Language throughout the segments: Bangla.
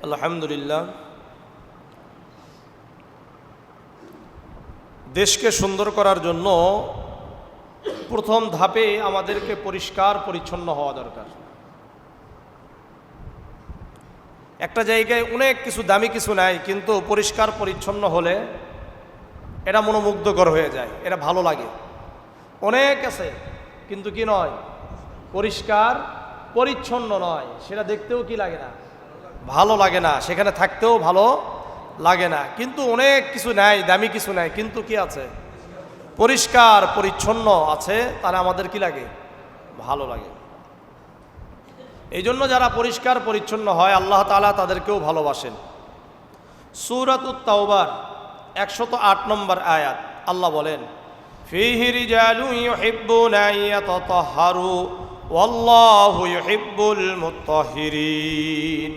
আলহামদুলিল্লাহ, দেশকে সুন্দর করার জন্য প্রথম ধাপে আমাদেরকে পরিষ্কার পরিচ্ছন্ন হওয়া দরকার। একটা জায়গায় অনেক কিছু দামি কিছু নাই, কিন্তু পরিষ্কার পরিচ্ছন্ন হলে এটা মনোমুগ্ধকর হয়ে যায়, এটা ভালো লাগে। অনেক আছে কিন্তু কি নয়, পরিষ্কার পরিচ্ছন্ন নয়, সেটা দেখতেও কি লাগে না, ভালো লাগে না, সেখানে থাকতেও ভালো লাগে না। কিন্তু অনেক কিছু নাই, দামি কিছু নাই, কিন্তু কি আছে, পরিষ্কার পরিচ্ছন্ন আছে, তারা আমাদের কি লাগে, ভালো লাগে। এই জন্য যারা পরিষ্কার পরিচ্ছন্ন হয় আল্লাহ তাআলা তাদেরকেও ভালোবাসেন। সূরাতুত তাওবার 108 নম্বর আয়াত আল্লাহ বলেন, ফীহি রিজালুন ইউহিব্বুনা আন ইয়াতাতাহহারু ওয়াল্লাহু ইউহিব্বুল মুত্তাহহিরিন।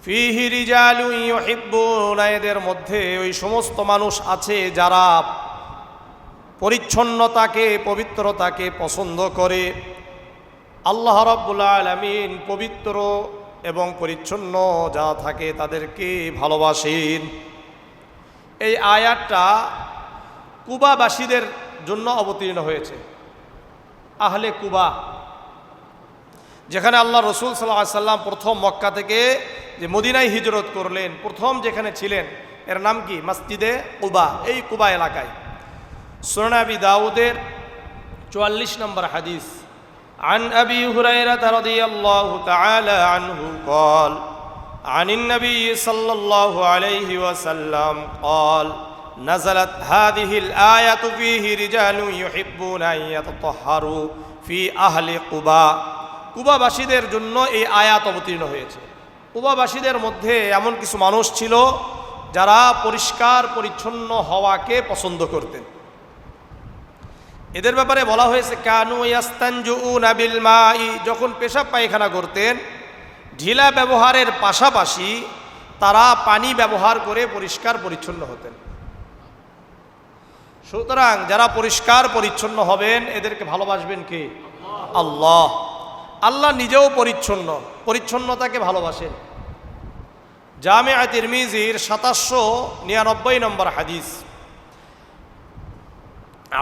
ফীহি রিজালুন ইউহিব্বুনা, এদের মধ্যে ওই সমস্ত মানুষ আছে যারা পরিচ্ছন্নতাকে, পবিত্রতাকে পছন্দ করে। আল্লাহ রাব্বুল আলামিন পবিত্র এবং পরিচ্ছন্ন যা থাকে তাদেরকে ভালোবাসেন। এই আয়াতটা কুবাবাসীদের জন্য অবতীর্ণ হয়েছে। আহলে কুবা, যেখানে আল্লাহ রাসূল সাল্লাল্লাহু আলাইহি সাল্লাম প্রথম মক্কা থেকে যে মদিনায় হিজরত করলেন, প্রথম যেখানে ছিলেন এর নাম কি, মসজিদে কুবা। এই কুবা এলাকায় সুনান আবি দাউদের 44 নম্বর হাদিস, عن أبي هريرة رضي الله تعالى عنه قال عن النبي صلى الله عليه وسلم قال نزلت هذه الآية فيه رجال يحبون أن يتطهروا في أهل قباء। কুবাবাসীদের জন্য এই আয়াত অবতীর্ণ হয়েছে। কুবাবাসীদের মধ্যে এমন কিছু মানুষ ছিল যারা পরিষ্কার পরিচ্ছন্ন হওয়াকে পছন্দ করতেন। এদের ব্যাপারে বলা হয়েছে, কানু ইয়াস্তানজুউনা বিল মাই, যখন পেশাব পায়খানা করতেন ঢিলা ব্যবহারের পাশাপাশি তারা পানি ব্যবহার করে পরিষ্কার পরিচ্ছন্ন হতেন। সুতরাং যারা পরিষ্কার পরিচ্ছন্ন হবেন এদেরকে ভালোবাসবেন কে, আল্লাহ। আল্লাহ নিজেও পরিচ্ছন্ন, পরিচ্ছন্নতাকে ভালোবাসেন। জামিআ তিরমিজির ৭৯৯ নম্বর হাদিস,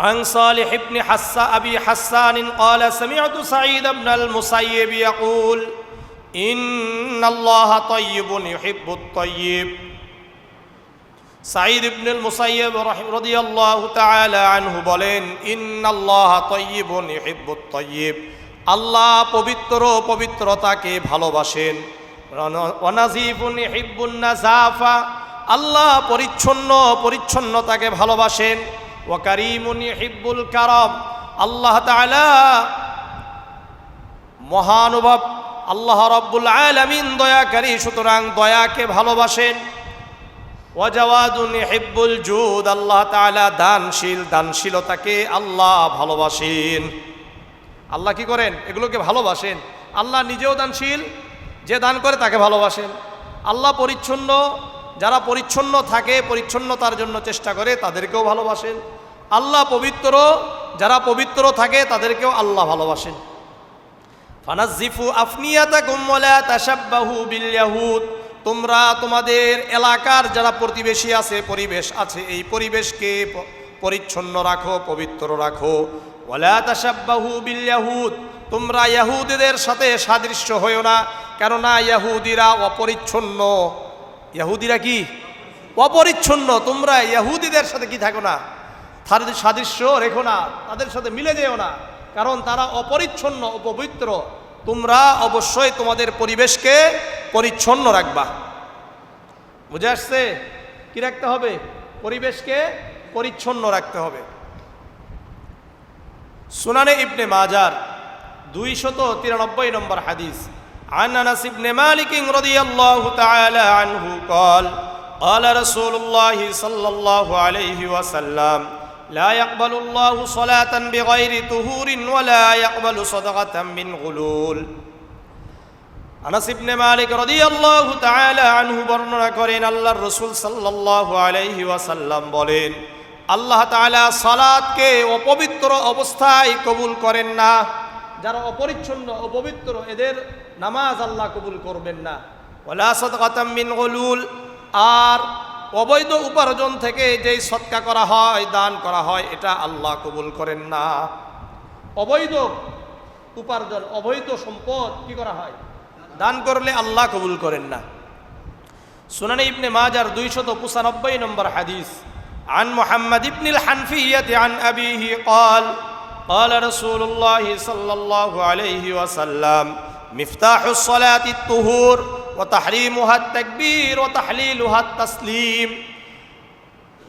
عن صالح بن أبي حسان قال سمعت سعيد بن المسيب يقول إن الله طيب يحب الطيب। সাঈদ ইবনুল মুসাইয়্যিব রাদিয়াল্লাহু তাআলা আনহু বলেন, ইন্নাল্লাহা তাইয়্যিবুন ইউহিব্বুত তাইয়্যিব, আল্লাহ পবিত্র, পবিত্রতাকে ভালোবাসেন। ওয়া নাযীফুন ইউহিব্বুন নাযাফা, আল্লাহ পরিচ্ছন্ন, পরিচ্ছন্নতাকে ভালোবাসেন। ওয়া কারীমুন ইউহিব্বুল কারাম, আল্লাহ তাআলা মহানুভব, আল্লাহ রাব্বুল আলামিন দয়াকারী, সুতরাং দয়াকে ভালোবাসেন। ওয়া জাওয়াদুন ইউহিব্বুল জুদ, আল্লাহ তাআলা দানশীল, দানশীলতাকে আল্লাহ ভালোবাসেন। আল্লাহ কি করেন, এগুলোকে ভালোবাসেন। আল্লাহ নিজেও দানশীল, যে দান করে তাকে ভালোবাসেন। আল্লাহ পরিচ্ছন্ন, যারা পরিচ্ছন্ন থাকে, পরিচ্ছন্নতার জন্য চেষ্টা করে তাদেরকেও ভালোবাসেন। আল্লাহ পবিত্র, যারা পবিত্র থাকে তাদেরকেও আল্লাহ ভালোবাসেন। ফানাজ্জিফু আফনিয়াতাকুম ওয়া লা তাশাব্বাহু বিল ইয়াহুদ, তোমরা তোমাদের এলাকার যারা প্রতিবেশী আছে, পরিবেশ আছে, এই পরিবেশকে পরিচ্ছন্ন রাখো, পবিত্র রাখো। ওয়া লা তাশাব্বাহু বিল ইয়াহুদ, তোমরা ইহুদিদের সাথে সাদৃশ্য হইও না, কেননা ইহুদিরা অপরিচ্ছন্ন। ইহুদিরা কি, অপরিচ্ছন্ন। তোমরা ইহুদিদের সাথে কি থাকো না, তাদের সাদৃশ্য রেখো না, তাদের সাথে মিলে যেও না, কারণ তারা অপরিচ্ছন্ন, অপবিত্র। তোমরা অবশ্যই তোমাদের পরিবেশকে পরিচ্ছন্ন রাখবা। বুঝে আসছে? কি রাখতে হবে, পরিবেশকে পরিচ্ছন্ন রাখতে হবে। সুনানে ইবনে মাজার 293 নম্বর হাদিস, عن أنس بن مالك رضي الله تعالى عنه قال قال رسول الله صلى الله عليه وسلم لا يقبل الله صلاة بغير طهور ولا يقبل صدقة من غلول। আনাস ইবনে মালিক রাদিয়াল্লাহু তাআলা আনহু বর্ণনা করেন, আল্লাহর রাসূল সাল্লাল্লাহু আলাইহি ওয়াসাল্লাম বলেন, আল্লাহ তাআলা সালাতকে অপবিত্র অবস্থায় কবুল করেন না। যারা অপরিচ্ছন্ন, অপবিত্র, এদের নামাজ আল্লাহ কবুল করবেন না। ওয়ালা সাদকাতাম মিন গুলুল, আর অবৈধ উপার্জন থেকে যেই সদকা করা হয়, দান করা হয়, এটা আল্লাহ কবুল করেন না। অবৈধ উপার্জন, অবৈধ সম্পদ কি করা হয়? দান করলে আল্লাহ কবুল করেন না। সুনানে ইবনে মাজার 295 নম্বর হাদিস, আন মুহাম্মদ ইবনুল হানফিয়্যাহ আন আবিহি قال قال رسول الله صلى الله عليه وسلم مفتاح الصلاة الطهور وتحريمها التكبير وتحليلها التسليم।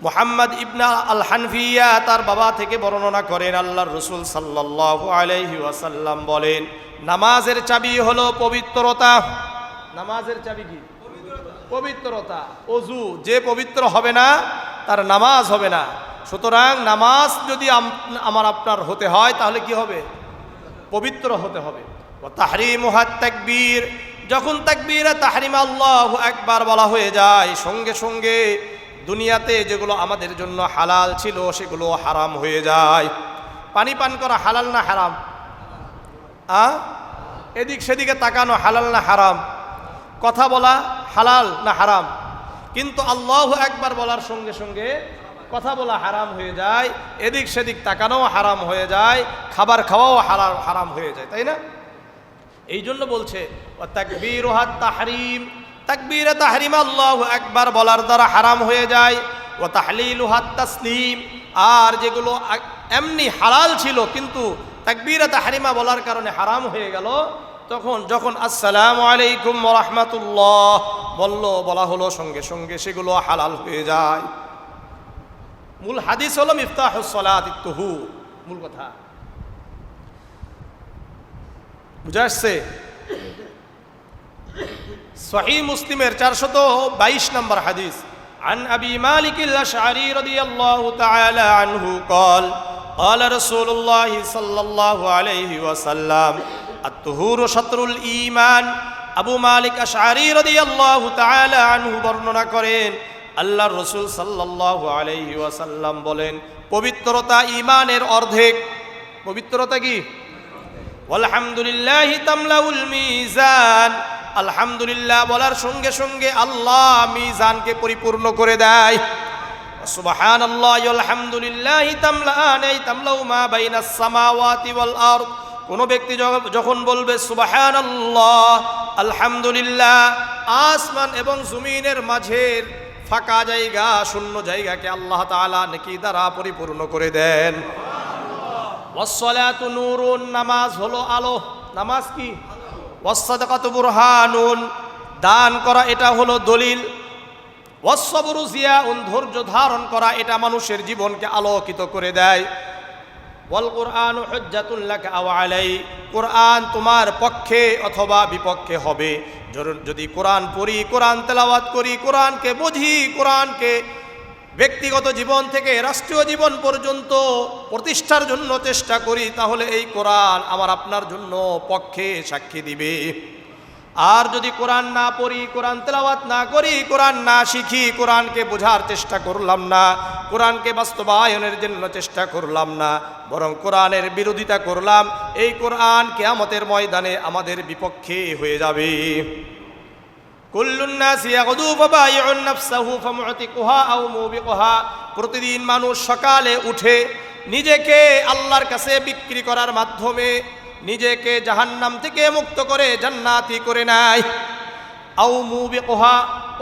মুহাম্মদ ইবনে আল হানফিয়া তার বাবা থেকে বর্ণনা করেন, আল্লাহর রাসূল সাল্লাল্লাহু আলাইহি ওয়াসাল্লাম বলেন, নামাজের চাবি হলো পবিত্রতা। নামাজের চাবি কি? পবিত্রতা। অজু যে পবিত্র হবে না তার নামাজ হবে না। সুতরাং নামাজ যদি আমার আপনার হতে হয় তাহলে কি হবে? পবিত্র হতে হবে। ওয়া তাহরিমুহাত তাকবীর, যখন তাকবীরে তাহরিম আল্লাহু আকবার বলা হয়ে যায়, সঙ্গে সঙ্গে দুনিয়াতে যেগুলো আমাদের জন্য হালাল ছিল সেগুলো হারাম হয়ে যায়। পানি পান করা হালাল না হারাম? এদিক সেদিকে তাকানো হালাল না হারাম? কথা বলা হালাল না হারাম? কিন্তু আল্লাহু আকবার বলার সঙ্গে সঙ্গে কথা বলা হারাম হয়ে যায়, এদিক সেদিক তাকানোও হারাম হয়ে যায়, খাবার খাওয়াও হারাম হয়ে যায়, তাই না? এই জন্য বলছে তাকবীরুহাত তাহরিম, তাকবীরে তাহরিম আল্লাহু আকবার বলার দ্বারা হারাম হয়ে যায়। ওয়া তাহলিলুহাত তাসলিম, আর যেগুলো এমনি হালাল ছিল কিন্তু তাকবীরে তাহরিমা বলার কারণে হারাম হয়ে গেল, তখন যখন আসসালামু আলাইকুম ওয়া রাহমাতুল্লাহ বলা হলো, সঙ্গে সঙ্গে সেগুলো হালাল হয়ে যায়। মূল হাদিস হলো মিফতাহুস সালাতিত তুহুর, মূল কথা বুঝা আসছে? সহিহ মুসলিমের 422 নম্বর হাদিস, عن أبي مالك الأشعري رضي الله تعالى عنه قال قال رسول الله صلى الله عليه وسلم الطهور شطر الإيمان। আবু মালিক আশআরী রাদিয়াল্লাহু তাআলা আনহু বর্ণনা করেন, আল্লাহর রাসূল সাল্লাল্লাহু আলাইহি ওয়াসাল্লাম বলেন, পবিত্রতা ঈমানের অর্ধেক। পবিত্রতা কি? আলহামদুলিল্লাহি তামলাউল মিজান, আলহামদুলিল্লাহ বলার সঙ্গে সঙ্গে আল্লাহ মিজানকে পরিপূর্ণ করে দেয়। সুবহানাল্লাহি আলহামদুলিল্লাহি তামলাউ মা বাইনাস সামাওয়াতি ওয়াল আরদ, কোন ব্যক্তি যখন বলবে সুবহানাল্লাহ আলহামদুলিল্লাহ, আসমান এবং জমিনের মাঝের ফাঁকা জায়গা, শূন্য জায়গাকে আল্লাহ তাআলা নেকি দ্বারা পরিপূর্ণ করে দেন। ওয়াসসালাতু নূরুন, নামাজ হলো আলো। নামাজ কি? ওয়াসসাদাকাতু বুরহানুন, দান করা এটা হলো দলিল। ওয়াসসাবরু জিয়াউন, ধৈর্য ধারণ করা এটা মানুষের জীবনকে আলোকিত করে দেয়। ওয়াল কুরআনু হুজ্জাতুন লাকা আও আলাই, কুরআন তোমার পক্ষে অথবা বিপক্ষে হবে। যদি কোরআন পড়ি, কোরআন তেলাওয়াত করি, কোরআনকে বুঝি, কোরআনকে ব্যক্তিগত জীবন থেকে রাষ্ট্রীয় জীবন পর্যন্ত প্রতিষ্ঠার জন্য চেষ্টা করি, তাহলে এই কোরআন আমার আপনার জন্য পক্ষে সাক্ষী দিবে। আর যদি কোরআন না পড়ি, কোরআন তেলাওয়াত না করি, কোরআন না শিখি, কোরআনকে বোঝার চেষ্টা করলাম না, কোরআনকে বাস্তবায়নের জন্য চেষ্টা করলাম না, বরং কোরআনের বিরোধিতা করলাম, এই কোরআন কিয়ামতের ময়দানে আমাদের বিপক্ষে হয়ে যাবে। কুল্লুন নাসি ইয়াগদু ফাবাইউন নাফসাহু ফামুতিকুহা আও মুবিকুহা, প্রতিদিন মানুষ সকালে উঠে নিজেকে আল্লাহর কাছে বিক্রি করার মাধ্যমে নিজেকে জাহান্নাম থেকে মুক্ত করে জান্নাতি করে নেয়। আও মুবিকুহা,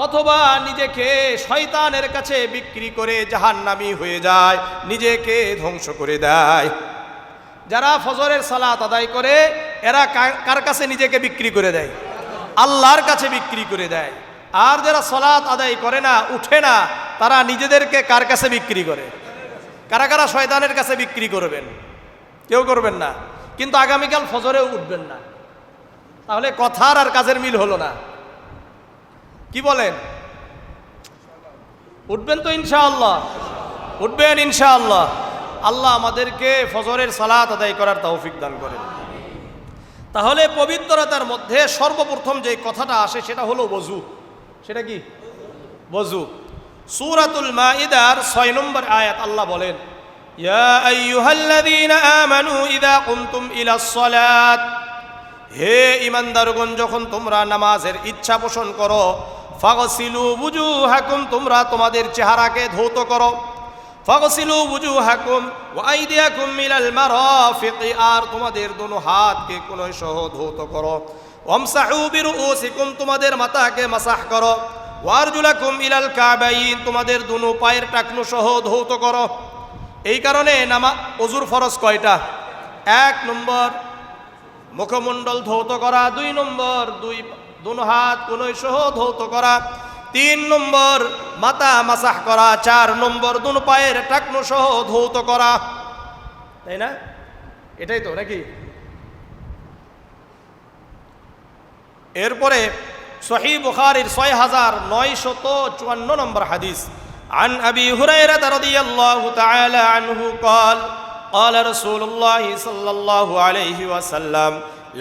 অথবা নিজেকে শয়তানের কাছে বিক্রি করে জাহান্নামী হয়ে যায়, নিজেকে ধ্বংস করে দেয়। যারা ফজরের সালাত আদায় করে এরা কার কাছে নিজেকে বিক্রি করে দেয়? আল্লাহর কাছে বিক্রি করে দেয়। আর যারা সালাত আদায় করে না, উঠে না, তারা নিজেদেরকে কার কাছে বিক্রি করে? কারা কারা শয়তানের কাছে বিক্রি করবেন? কেউ করবেন না, কিন্তু আগামীকাল ফজরেও উঠবেন না। তাহলে কথার আর কাজের মিল হলো না। কি বলেন? উঠবেন তো ইনশাআল্লাহ? উঠবেন ইনশাআল্লাহ। আল্লাহ আমাদেরকে ফজরের সালাত আদায় করার তৌফিক দান করেন। তাহলে পবিত্রতার মধ্যে সর্বপ্রথম যে কথাটা আসে সেটা হলো ওযু। সেটা কি? ওযু। সূরাতুল মাইদার 6 নম্বর আয়াত আল্লাহ বলেন, ইয়া আইয়ুহাল্লাযীনা আমানু ইযা কুমতুম ইলাস সালাত, হে ঈমানদারগণ, যখন তোমরা নামাজের ইচ্ছা পোষণ করো, ফাগসিলু বুজুহাকুম, তোমরা তোমাদের চেহারাকে ধৌত করো। ফাগসিলু বুজুহাকুম ওয়া আইদিয়াকুম মিনাল মারাফিক, আর তোমাদের দুনো হাতকে কোনই সহ ধৌত করো। ওয়ামসাহু বিরুউসিকুম, তোমাদের মাথাকে মাসাহ করো। ওয়ারজুলাকুম ইলাল কাবাইন, তোমাদের দুনো পায়ের টাকনু সহ ধৌত করো। এই কারণে ওযুর ফরজ কয়টা? 1 নম্বর মুখমণ্ডল ধৌত করা, 2 নম্বর দুনো হাত কোনই সহ ধৌত করা, 3 নম্বর মাথা মাসাহ করা, 4 নম্বর দুনো পায়ের টাকনু সহ ধৌত করা। তাই না? এটাই তো নাকি? এরপরে সহিহ বুখারীর 6954 নম্বর হাদিস, عن أبي هريرة رضي الله تعالى عنه قال قال رسول الله صلى الله عليه وسلم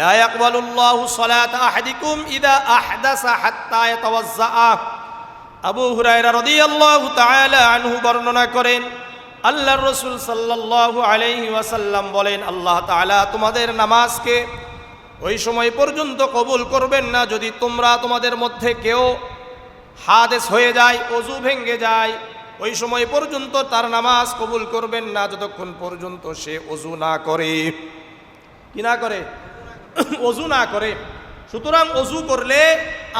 لا يقبل الله صلاة أحدكم إذا أحدث حتى يتوضأ। আবু হুরায়রা রাদিয়াল্লাহু তাআলা আনহু বর্ণনা করেন, আল্লাহর রাসূল সাল্লাল্লাহু আলাইহি ওয়াসাল্লাম বলেন, আল্লাহ তাআলা তোমাদের নামাজকে ওই সময় পর্যন্ত কবুল করবেন না যদি তোমাদের মধ্যে কেউ হাদেস হয়ে যায়, ওযু ভেঙে যায়, ওই সময় পর্যন্ত তার নামাজ কবুল করবেন না যতক্ষণ পর্যন্ত সে ওযু না করে। কি না করে? ওযু না করে। সুতরাং ওযু করলে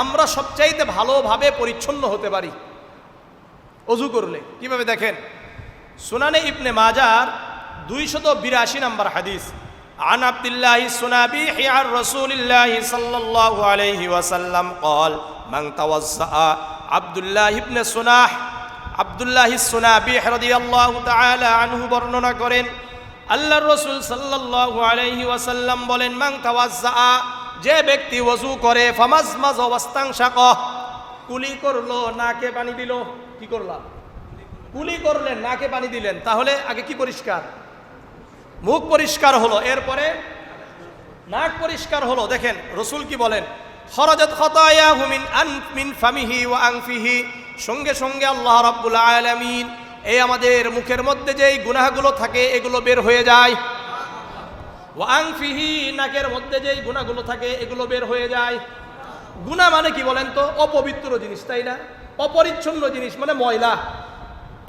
আমরা সবচাইতে ভালোভাবে পরিচ্ছন্ন হতে পারি। ওযু করলে কিভাবে দেখেন, সুনানে ইবনে মাজার 282 নম্বর হাদিস, عن عبد الله السنابيح عن رسول الله صلى الله عليه وسلم قال من توضأ عبد الله بن سناح আব্দুল্লাহ সুনাবিহ রাদিয়াল্লাহু তাআলা আনহু বর্ণনা করেন, আল্লাহর রাসূল সাল্লাল্লাহু আলাইহি ওয়াসাল্লাম বলেন, মান তাওয়াজ্জা, যে ব্যক্তি ওযু করে, ফামাজমাজ ওয়াস্তানশাক, কুলি করলো, নাকে পানি দিল। কি করলাম? কুলি করলেন, নাকে পানি দিলেন, তাহলে আগে কি পরিষ্কার? মুখ পরিষ্কার হলো, এরপরে নাক পরিষ্কার হলো। দেখেন রাসূল কি বলেন, খরাজাত খাতায়াহু মিন ফামিহি ওয়া আনফিহি, সঙ্গে সঙ্গে আল্লাহ রাব্বুল আলামিন এই আমাদের মুখের মধ্যে যেই গুনাহগুলো থাকে এগুলো বের হয়ে যায়। ওয়া আনফিহি, নাকের মধ্যে যেই গুনাহগুলো থাকে এগুলো বের হয়ে যায়। গুনাহ মানে কি বলেন তো? অপবিত্র জিনিস, তাই না? অপরিচ্ছন্ন জিনিস মানে ময়লা।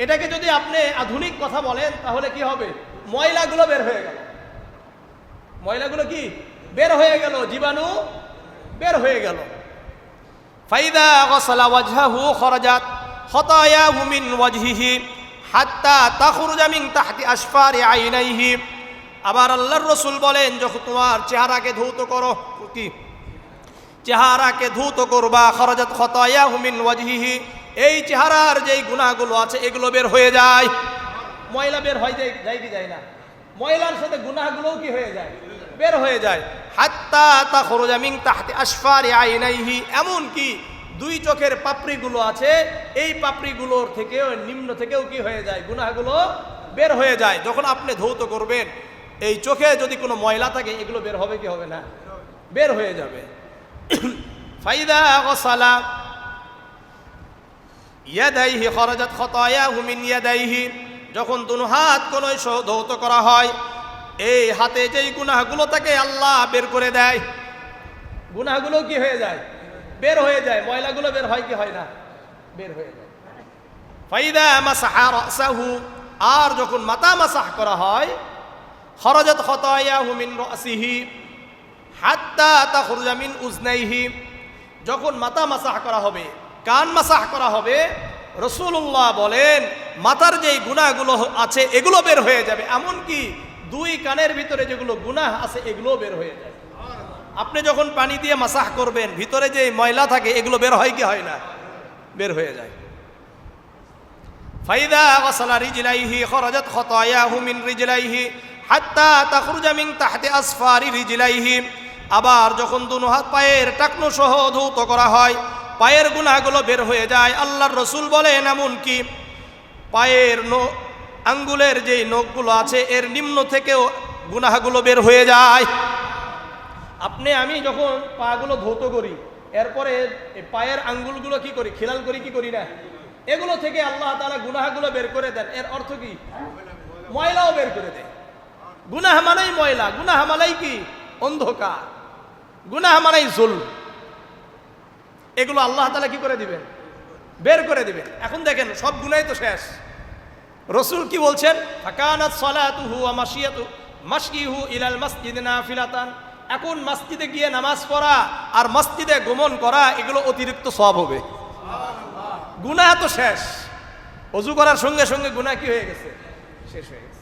এটাকে যদি আপনি আধুনিক কথা বলেন তাহলে কি হবে? ময়লাগুলো বের হয়ে গেল। ময়লাগুলো কি বের হয়ে গেল? জীবাণু বের হয়ে গেল। ফাইদা গসালা ওয়াজহাহু খরাজাত খাতায়াহু মিন ওয়াজহিহি হাত্তা তাখরুজা মিন তাহতি আসফারি আইনাইহি। আবার আল্লাহর রাসূল বলেন, যখন তোমার চেহারাকে ধৌত করো, কি চেহারাকে ধৌত করবা, খরাজাত খাতায়াহু মিন ওয়াজহিহি, এই চেহারার যেই গুনাহগুলো আছে এগুলো বের হয়ে যায়। ময়লা বের হয়ে যায় কি যায় না? ময়লার সাথে গুনাহগুলোও কি হয়ে যায়? বের হয়ে যায়। হাত্তা তাখরুজা মিন তাহতি আসফারি আইনাইহি, এমন কি 2 চোখের পাপড়িগুলো আছে, এই পাপড়িগুলোর থেকেও নিম্ন থেকেও কি হয়ে যায়? গুনাহগুলো বের হয়ে যায়। যখন আপনি ধৌত করবেন, এই চোখে যদি কোনো ময়লা থাকে এগুলো বের হবে কি হবে না? বের হয়ে যাবে। ফাইদা গসালা ইয়াদাইহি খরাজাত খাতায়াহু মিন ইয়াদাইহি, যখন দুনো হাত কোনই সহ ধৌত করা হয়, এই হাতে যেই গুনাহগুলো থাকে আল্লাহ বের করে দেয়। গুনাহগুলো কি হয়ে যায়? বের হয়ে যায়। ময়লাগুলো বের হয় কি হয় না? বের হয়ে যায়। ফাইদা মাসাহা রাসাহু, আর যখন মাথা মাসাহ করা হয়, খরাজাত খাতায়াহু মিন রাসিহি হাত্তা তাখরুজা মিন উজনাইহি, যখন মাথা মাসাহ করা হবে, কান মাসাহ করা হবে, রাসূলুল্লাহ বলেন মাথার যেই গুনাহগুলো আছে এগুলো বের হয়ে যাবে। এমনকি 2 কানের ভিতরে যেগুলো গুনাহ আছে এগুলো বের হয়ে যায়। আপনি যখন পানি দিয়ে মাসাহ করবেন, ভিতরে যে ময়লা থাকে এগুলো বের হয় কি হয় না? বের হয়ে যায়। ফাইদা গাসালা রিজলাইহি খরাজাত খাতায়াহু মিন রিজলাইহি হাত্তা তাখরুজা মিন তাহতি আসফারি রিজলাইহি, আবার যখন দুনো হাত পায়ের টাকনু সহ ধৌত করা হয়, পায়ের গুনাহগুলো বের হয়ে যায়। আল্লাহর রাসূল বলেন, এমন কি পায়ের আঙ্গুলের যেই নখগুলো আছে এর নিম্ন থেকেও গুনাহগুলো বের হয়ে যায়। আমি যখন পাগুলো ধৌত করি, এরপরে এই পায়ের আঙ্গুলগুলো কি করি? খিলাল করি কি করি না? এগুলো থেকে আল্লাহ তাআলা গুনাহগুলো বের করে দেন। এর অর্থ কি? ময়লাও বের করে দেয়। গুনাহ মানেই ময়লা, গুনাহ মানেই কি? অন্ধকার। গুনাহ মানেই জুলম। এগুলো আল্লাহ তাআলা কি করে দিবেন? বের করে দিবেন। এখন দেখেন সব গুনাহই তো শেষ। রাসূল কি বলছেন? ফাকানাত সালাতুহু ওয়া মাশইহু ইলাল মাসজিদ নাফিলাতান। এখন মসজিদে গিয়ে নামাজ পড়া আর মসজিদে গমন করা এগুলো অতিরিক্ত সওয়াব হবে। গুনাহ তো শেষ, ওযু করার সঙ্গে সঙ্গে গুনাহ কি হয়ে গেছে? শেষ হয়ে গেছে।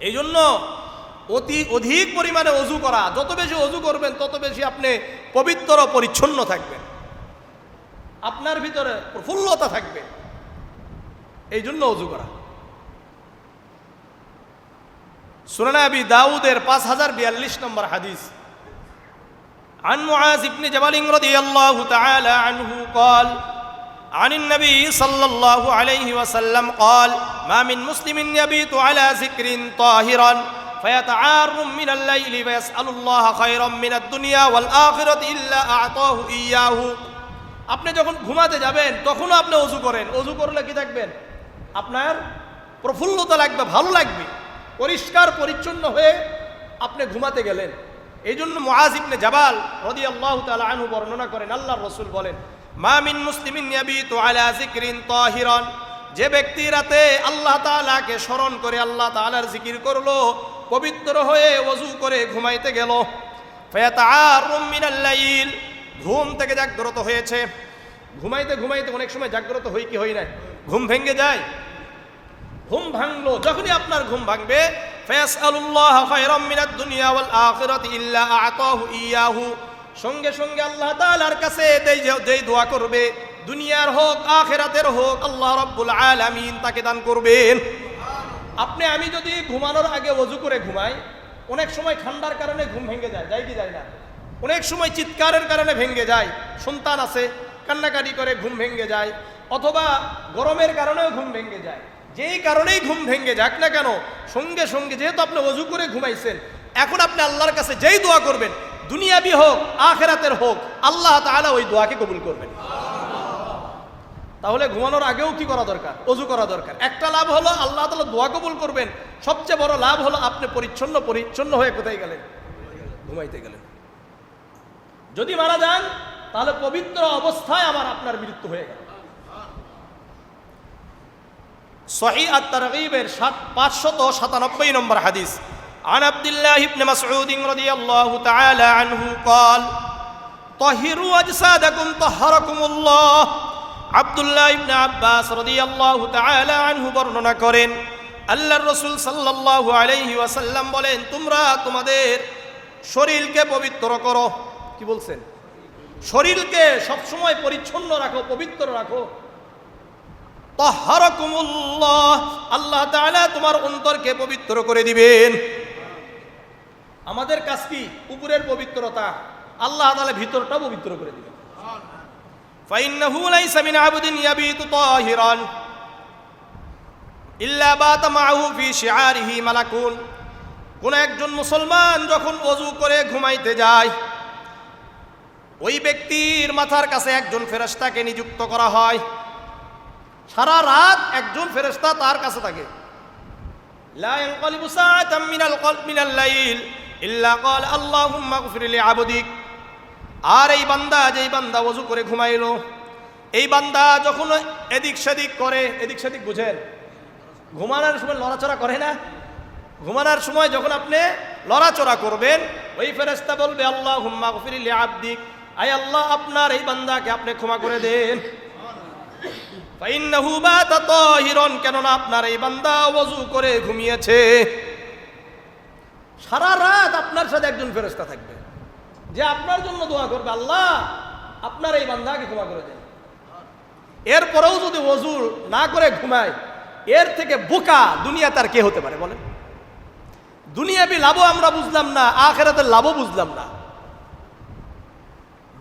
এই জন্য অধিক পরিমাণে ওযু করা, যত বেশি ওযু করবেন তত বেশি আপনি পবিত্র পরিচ্ছন্ন থাকবেন, আপনার ভিতরে প্রফুল্লতা থাকবে। এই জন্য ওযু করা। সুনান আবি দাউদের 5042 নম্বর হাদিস, عن معاذ بن جبل رضي الله تعالى عنه قال عن النبي صلى الله عليه وسلم قال ما من مسلم يبيت على ذكر طاهرا فيتعار من الليل فيسأل الله خيرا من الدنيا والآخرة إلا أعطاه إياه। আপনি যখন ঘুমাতে যাবেন তখনও আপনি ওযু করেন। ওযু করলে কি থাকবেন? আপনার প্রফুল্লতা লাগবে, ভালো লাগবে, পরিষ্কার পরিচ্ছন্ন হয়ে আপনি ঘুমাতে গেলেন। এই জন্য মুআজ ইবনে জাবাল রাদিয়াল্লাহু তাআলা আনহু বর্ণনা করেন, আল্লাহর রাসূল বলেন, মা মিন মুসলিমিন ইয়াবিতু আলা যিকরিন তাহিরান, যে ব্যক্তি রাতে আল্লাহ তাআলাকে স্মরণ করে আল্লাহ তাআলার জিকির করলো, পবিত্র হয়ে ওযু করে ঘুমাইতে গেল, ফায়াতাআরুম মিনাল লাইল, ঘুম থেকে জাগ্রত হয়েছে। ঘুমাইতে ঘুমাইতে অনেক সময় জাগ্রত হই কি হই না? ঘুম ভেঙে যায়। ঘুম ভাঙলো, যখনই আপনার ঘুম ভাঙবে, ফায়াসআলুল্লাহ খায়রাম মিনাদ দুনিয়া ওয়াল আখিরাতি ইল্লা আ'তাহু ইয়াহু, সঙ্গে সঙ্গে আল্লাহ তাআলার কাছে যেই দোয়া করবে, দুনিয়ার হোক আখিরাতের হোক, আল্লাহ রাব্বুল আলামিন তাকে দান করবেন। আমি যদি ঘুমানোর আগে ওযু করে ঘুমাই, অনেক সময় ঠান্ডার কারণে ঘুম ভেঙে যায়, যায় কি যায় না? অনেক সময় চিৎকারের কারণে ভেঙে যায়, সন্তান আছে কান্নাকাটি করে ঘুম ভেঙে যায়, অথবা গরমের কারণেও ঘুম ভেঙে যায়। যেই কারণেই ঘুম ভেঙে যাক না কেন, সঙ্গে সঙ্গে যেহেতু আপনি ওযু করে ঘুমাইছেন, এখন আপনি আল্লাহর কাছে যেই দোয়া করবেন, দুনিয়াবি হোক আখিরাতের হোক, আল্লাহ তাআলা ওই দোয়াকে কবুল করবেন। তাহলে ঘুমানোর আগেও কি করা দরকার? ওযু করা দরকার। একটা লাভ হলো আল্লাহ তাআলা দোয়া কবুল করবেন, সবচেয়ে বড় লাভ হলো আপনি পরিচ্ছন্ন হয়ে কোথায় গেলেন? ঘুমাইতে গেলেন। যদি মারা যান তাহলে পবিত্র অবস্থায় আপনার মৃত্যু হয়ে গেল। সহিহ আত-তারগীবের 597 নম্বর হাদিস, عن عبد الله بن مسعود رضي الله تعالى عنه قال طهروا أجسادكم طهركم الله। আব্দুল্লাহ ইবনে আব্বাস রাদিয়াল্লাহু তাআলা আনহু বর্ণনা করেন, আল্লাহর রাসূল সাল্লাল্লাহু আলাইহি ওয়াসাল্লাম বলেন, তোমরা তোমাদের শরীরকে পবিত্র করো। কি বলছেন? শরীরকে সবসময় পরিচ্ছন্ন রাখো, পবিত্র রাখো। তাহহারাকুমুল্লাহ, আল্লাহ তাআলা তোমার অন্তরকে পবিত্র করে দিবেন। আমাদের কাজ কি? উপরের পবিত্রতা, আল্লাহ তাআলা ভিতরটা পবিত্র করে দিবেন। ফাইন্নাহু লাইসা মিন আবদিন ইয়াবিতু তাহিরান ইল্লা বাতা মাআহু ফি শিআরিহি মালাকুন। কোন একজন মুসলমান যখন ওযু করে ঘুমাইতে যায়, ওই ব্যক্তির মাথার কাছে একজন ফেরেশতাকে নিযুক্ত করা হয়। সারা রাত একজন ফেরেশতা তার কাছে থাকে। লা ইয়ানকালিবু সাআতাম মিনাল লাইল ইল্লা ক্বাল আল্লাহুম্মা গফির লি আবদিক। আর এই বান্দা, যেই বান্দা ওযু করে ঘুমাইলো, এই বান্দা যখন এদিক সেদিক করে, এদিক সেদিক বুঝেন, ঘুমানোর সময় লড়াচড়া করে না? ঘুমানোর সময় যখন আপনি লড়াচড়া করবেন, ওই ফেরেশতা বলবে আল্লাহুম্মা গফির লি আবদিক, আয় আল্লাহ আপনার এই বান্দাকে আপনি ক্ষমা করে দেন। ফাইন্নাহু বাতা তাহিরান, কেননা আপনার এই বান্দা ওযু করে ঘুমিয়েছে। সারা রাত আপনার সাথে একজন ফেরেশতা থাকবে, যে আপনার জন্য দোয়া করবে, আল্লাহ আপনার এই বান্দাকে ক্ষমা করে দেন। এরপরেও যদি ওযু না করে ঘুমায়, এর থেকে বোকা দুনিয়াতে আর কে হতে পারে বলেন? দুনিয়াবি লাভও আমরা বুঝলাম না, আখিরাতের লাভও বুঝলাম না,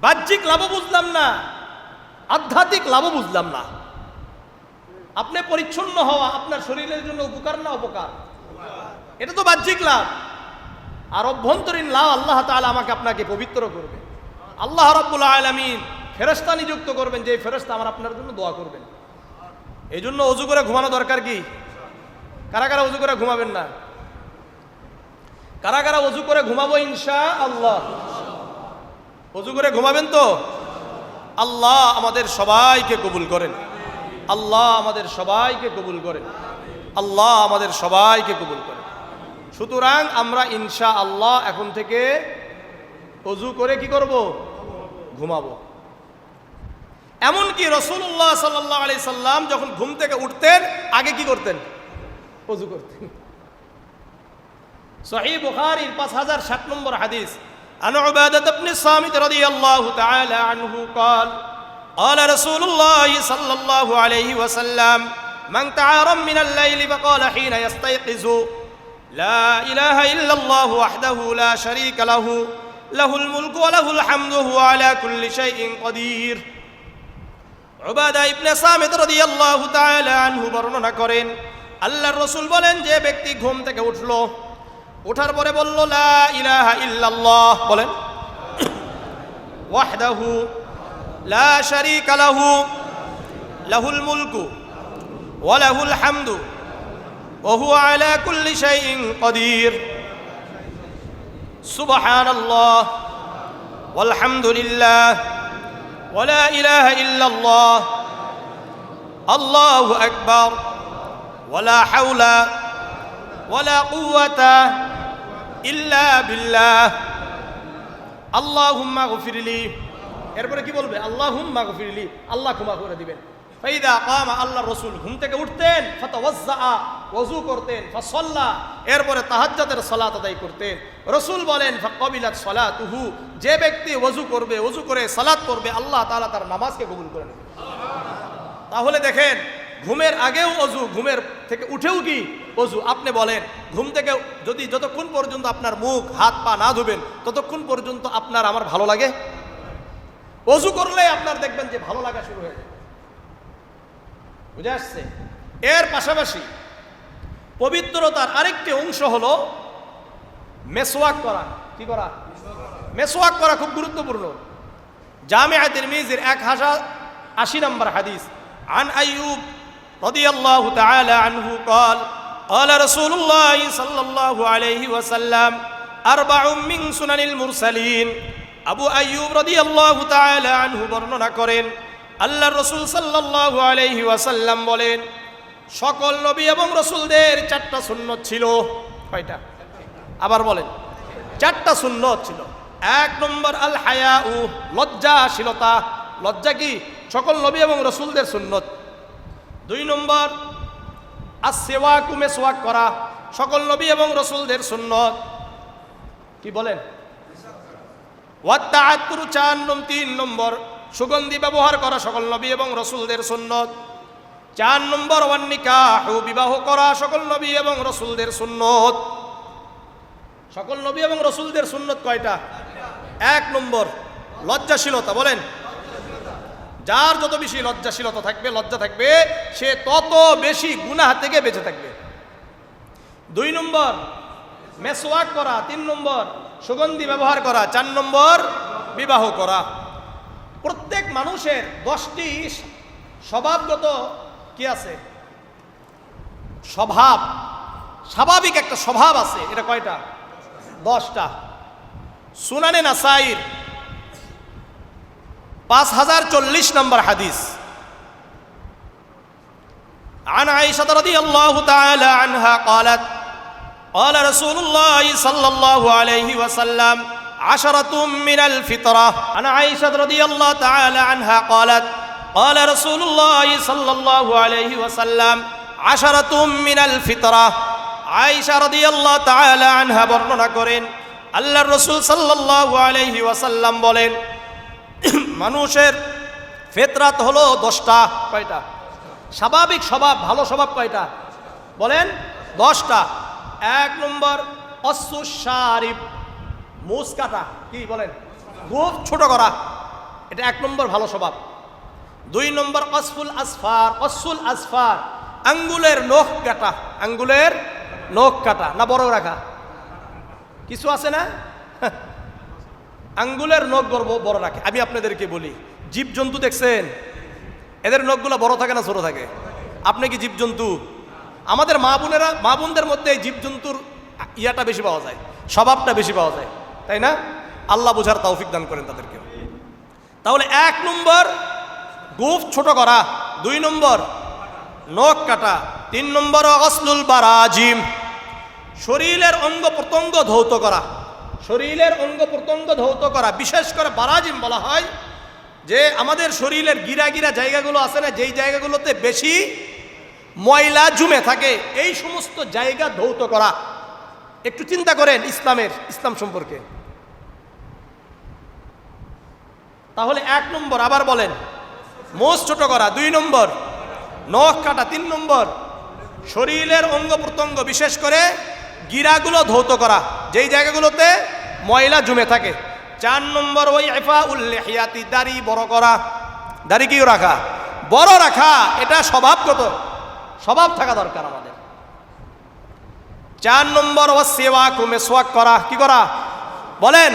বাহ্যিক লাভও বুঝলাম না, আধ্যাত্মিক লাভও বুঝলাম না। আপনি পরিচ্ছন্ন হওয়া আপনার শরীরের জন্য উপকার না অপকার? এটা তো বাহ্যিক লাভ। আর অভ্যন্তরীণ লাভ, আল্লাহ তাআলা আমাকে আপনাকে পবিত্র করবে। আল্লাহ রাব্বুল আলামিন ফেরেশতা নিযুক্ত করবেন, যে ফেরেশতা আপনার জন্য দোয়া করবেন। এই জন্য ওযু করে ঘুমানো দরকার কি? কারা কারা ওযু করে ঘুমাবেন না? কারা কারা ওযু করে ঘুমাবো ইনশাআল্লাহ? ওযু করে ঘুমাবেন তো? আল্লাহ আমাদের সবাইকে কবুল করেন, আল্লাহ আমাদের সবাইকে কবুল করেন, আল্লাহ আমাদের সবাইকে কবুল করেন। সুতরাং আমরা ইনশাআল্লাহ এখন থেকে ওযু করে কি করব? ঘুমাবো। এমনকি রাসূলুল্লাহ সাল্লাল্লাহু আলাইহি সাল্লাম যখন ঘুম থেকে উঠতেন আগে কি করতেন? ওযু করতেন। সহিহ বুখারীর 5060 নম্বর হাদিস, আন উবাদাহ ইবনে সামিত রাদিয়াল্লাহু তাআলা আনহু قال قال رسول الله صلى الله عليه وسلم من تعارى من الليل فقال حين يستيقظ لا إله إلا الله وحده لا شريك له له الملك وله الحمد وهو على كل شيء قدير। উবাদা ইবনে সামিত রাদিয়াল্লাহু তাআলা আনহু বর্ণনা করেন, আল্লাহর রাসূল বলেন, যে ব্যক্তি ঘুম থেকে উঠলো, ওঠার পরে বলল লা ইলাহা ইল্লাল্লাহ, বলেন ওয়াহদাহু লা শারীকা লাহু লাহুল মুলকু ওয়া লাহুল হামদু ওয়া হুয়া আলা কুল্লি শাইইন কাদির, সুবহানাল্লাহ ওয়াল হামদুলিল্লাহ ওয়া লা ইলাহা ইল্লাল্লাহ আল্লাহু আকবার ওয়া লা হাওলা ওয়া লা কুওয়াতা ইল্লা বিল্লাহ আল্লাহুম্মা গফিরলি। এরপরে কি বলবে? আল্লাহুম্মা গফিরলি, আল্লাহ ক্ষমা করে দিবেন। ফাইদা কামা, আল্লাহর রাসূল ঘুম থেকে উঠতেন, ফাতাওয়াজ্জা, ওযু করতেন, ফাসাল্লা, এরপরে তাহাজ্জুদের সালাত আদায় করতেন। রাসূল বলেন ফাকাবিলাত সালাতুহু, যে ব্যক্তি ওযু করবে, ওযু করে সালাত করবে, আল্লাহ তাআলা তার নামাজকে কবুল করে নেবেন। তাহলে দেখেন, ঘুমের আগেও ওযু, ঘুমের থেকে উঠেও কি ওযু। আপনি বলেন, ঘুম থেকে যদি যতক্ষণ পর্যন্ত আপনার মুখ হাত পা না ধুবেন ততক্ষণ পর্যন্ত আপনার আমার ভালো লাগে? ওযু করলে আপনার দেখবেন যে ভালো লাগা শুরু হয়ে যায়। বুঝে আসছে? এর পাশাপাশি পবিত্রতার আরেকটি অংশ হলো মেসওয়াক করা। কি করা? মেসওয়াক করা খুব গুরুত্বপূর্ণ। জামিআ তিরমিজির 1080 নম্বর হাদিস, আন আইয়ুব রাদিয়াল্লাহু তাআলা আনহু قال قال رسول الله صلى الله عليه وسلم أربع من سنن المرسلين। আবু আইয়ুব রাদিয়াল্লাহু তাআলা আনহু বর্ণনা করেন, আল্লাহর রাসূল সাল্লাল্লাহু আলাইহি ওয়াসাল্লাম বলেন, সকল নবী এবং রাসূলদের 4টা সুন্নত ছিল। কয়টা? আবার বলেন, 4টা সুন্নত ছিল। 1 নম্বর আল হায়াউ, লজ্জাশীলতা। লজ্জা কি? সকল নবী এবং রাসূলদের সুন্নত। 2 নম্বর আসওয়াকু, মেসওয়াক করা, সকল নবী এবং রাসূলদের সুন্নত। কি বলেন? ওয়াত তাআত্তুর, 3 নম্বর সুগন্ধি ব্যবহার করা, সকল নবী এবং রাসূলদের সুন্নত। 4 নম্বর ওয়ান নিকাহু, বিবাহ করা, সকল নবী এবং রাসূলদের সুন্নত। সকল নবী এবং রাসূলদের সুন্নত কয়টা? 1 নম্বর লজ্জাশীলতা। বলেন, যার যত বেশি লজ্জাশীলতা থাকবে, লজ্জা থাকবে, সে তত বেশি গুনাহ থেকে বেঁচে থাকবে। 2 নম্বর মেসওয়াক করা। 3 নম্বর সুগন্ধি ব্যবহার করা। 4 নম্বর বিবাহ করা। প্রত্যেক মানুষের 10টি স্বভাবগত কি আছে? স্বভাব, স্বাভাবিক একটা স্বভাব আছে। এটা কয়টা? 10টা। সুনানে নাসাইর 5040 নম্বর হাদিস, عن عائشة رضي الله تعالى عنها قالت قال رسول الله صلى الله عليه وسلم 10 من الفطرة। عن عائشة رضي الله تعالى عنها قالت قال رسول الله صلى الله عليه وسلم 10 من الفطرة। عائشة رضي الله تعالى عنها বর্ণনা করেন, আল্লাহর রাসূল সাল্লাল্লাহু আলাইহি ওয়াসাল্লাম বলেন, মানুষের ফিতরাত হলো 10টা। কয়টা? স্বাভাবিক স্বভাব, ভালো স্বভাব কয়টা? বলেন, 10টা। 1 নম্বর অসুস শারিব, মুছ কাটা। কি বলেন? খুব ছোট করা। এটা 1 নম্বর ভালো স্বভাব। 2 নম্বর কসফুল আসফার, কসফুল আসফার, আঙ্গুলের নখ কাটা। আঙ্গুলের নখ কাটা না বড় রাখা? কিছু আছে না, আঙ্গুলের নখ বড় রাখে। আমি আপনাদেরকে বলি, জীবজন্তু দেখছেন, এদের নখগুলো বড় থাকে না ছোট থাকে? আপনি কি জীবজন্তু? আমাদের মা বোনেরা, মা বোনদের মধ্যে এই জীবজন্তুর ইয়াটা বেশি পাওয়া যায়, স্বভাবটা বেশি পাওয়া যায়, তাই না? আল্লাহ বোঝার তৌফিক দান করেন তাদেরকে। তাহলে 1 নম্বর গোঁফ ছোট করা, 2 নম্বর নখ কাটা, 3 নম্বর গসলুল বারাজিম, শরীরের অঙ্গ প্রত্যঙ্গ ধৌত করা, শরীরের অঙ্গ প্রত্যঙ্গ ধৌত করা। বিশেষ করে বারাজিম বলা হয় যে আমাদের শরীরের গিরা গিরা জায়গাগুলো আছে না, যেই জায়গাগুলোতে বেশি ময়লা জমে থাকে, এই সমস্ত জায়গা ধৌত করা। একটু চিন্তা করেন ইসলাম সম্পর্কে। তাহলে 1 নম্বর আবার বলেন মোষ ছোট করা, 2 নম্বর নখ কাটা, 3 নম্বর শরীরের অঙ্গ প্রত্যঙ্গ বিশেষ করে গিরাগুলো ধৌত করা, যেই জায়গাগুলোতে ময়লা জমে থাকে। 4 নম্বর ওই ইফাউল লিহিয়াতি, দাড়ি বড় করা। দাড়ি কি রাখা? বড় রাখা। এটা স্বভাবগত, স্বভাব থাকা দরকার আমাদের। 4 নম্বর ও সিওয়াক, মেসওয়াক করা। কি করা বলেন?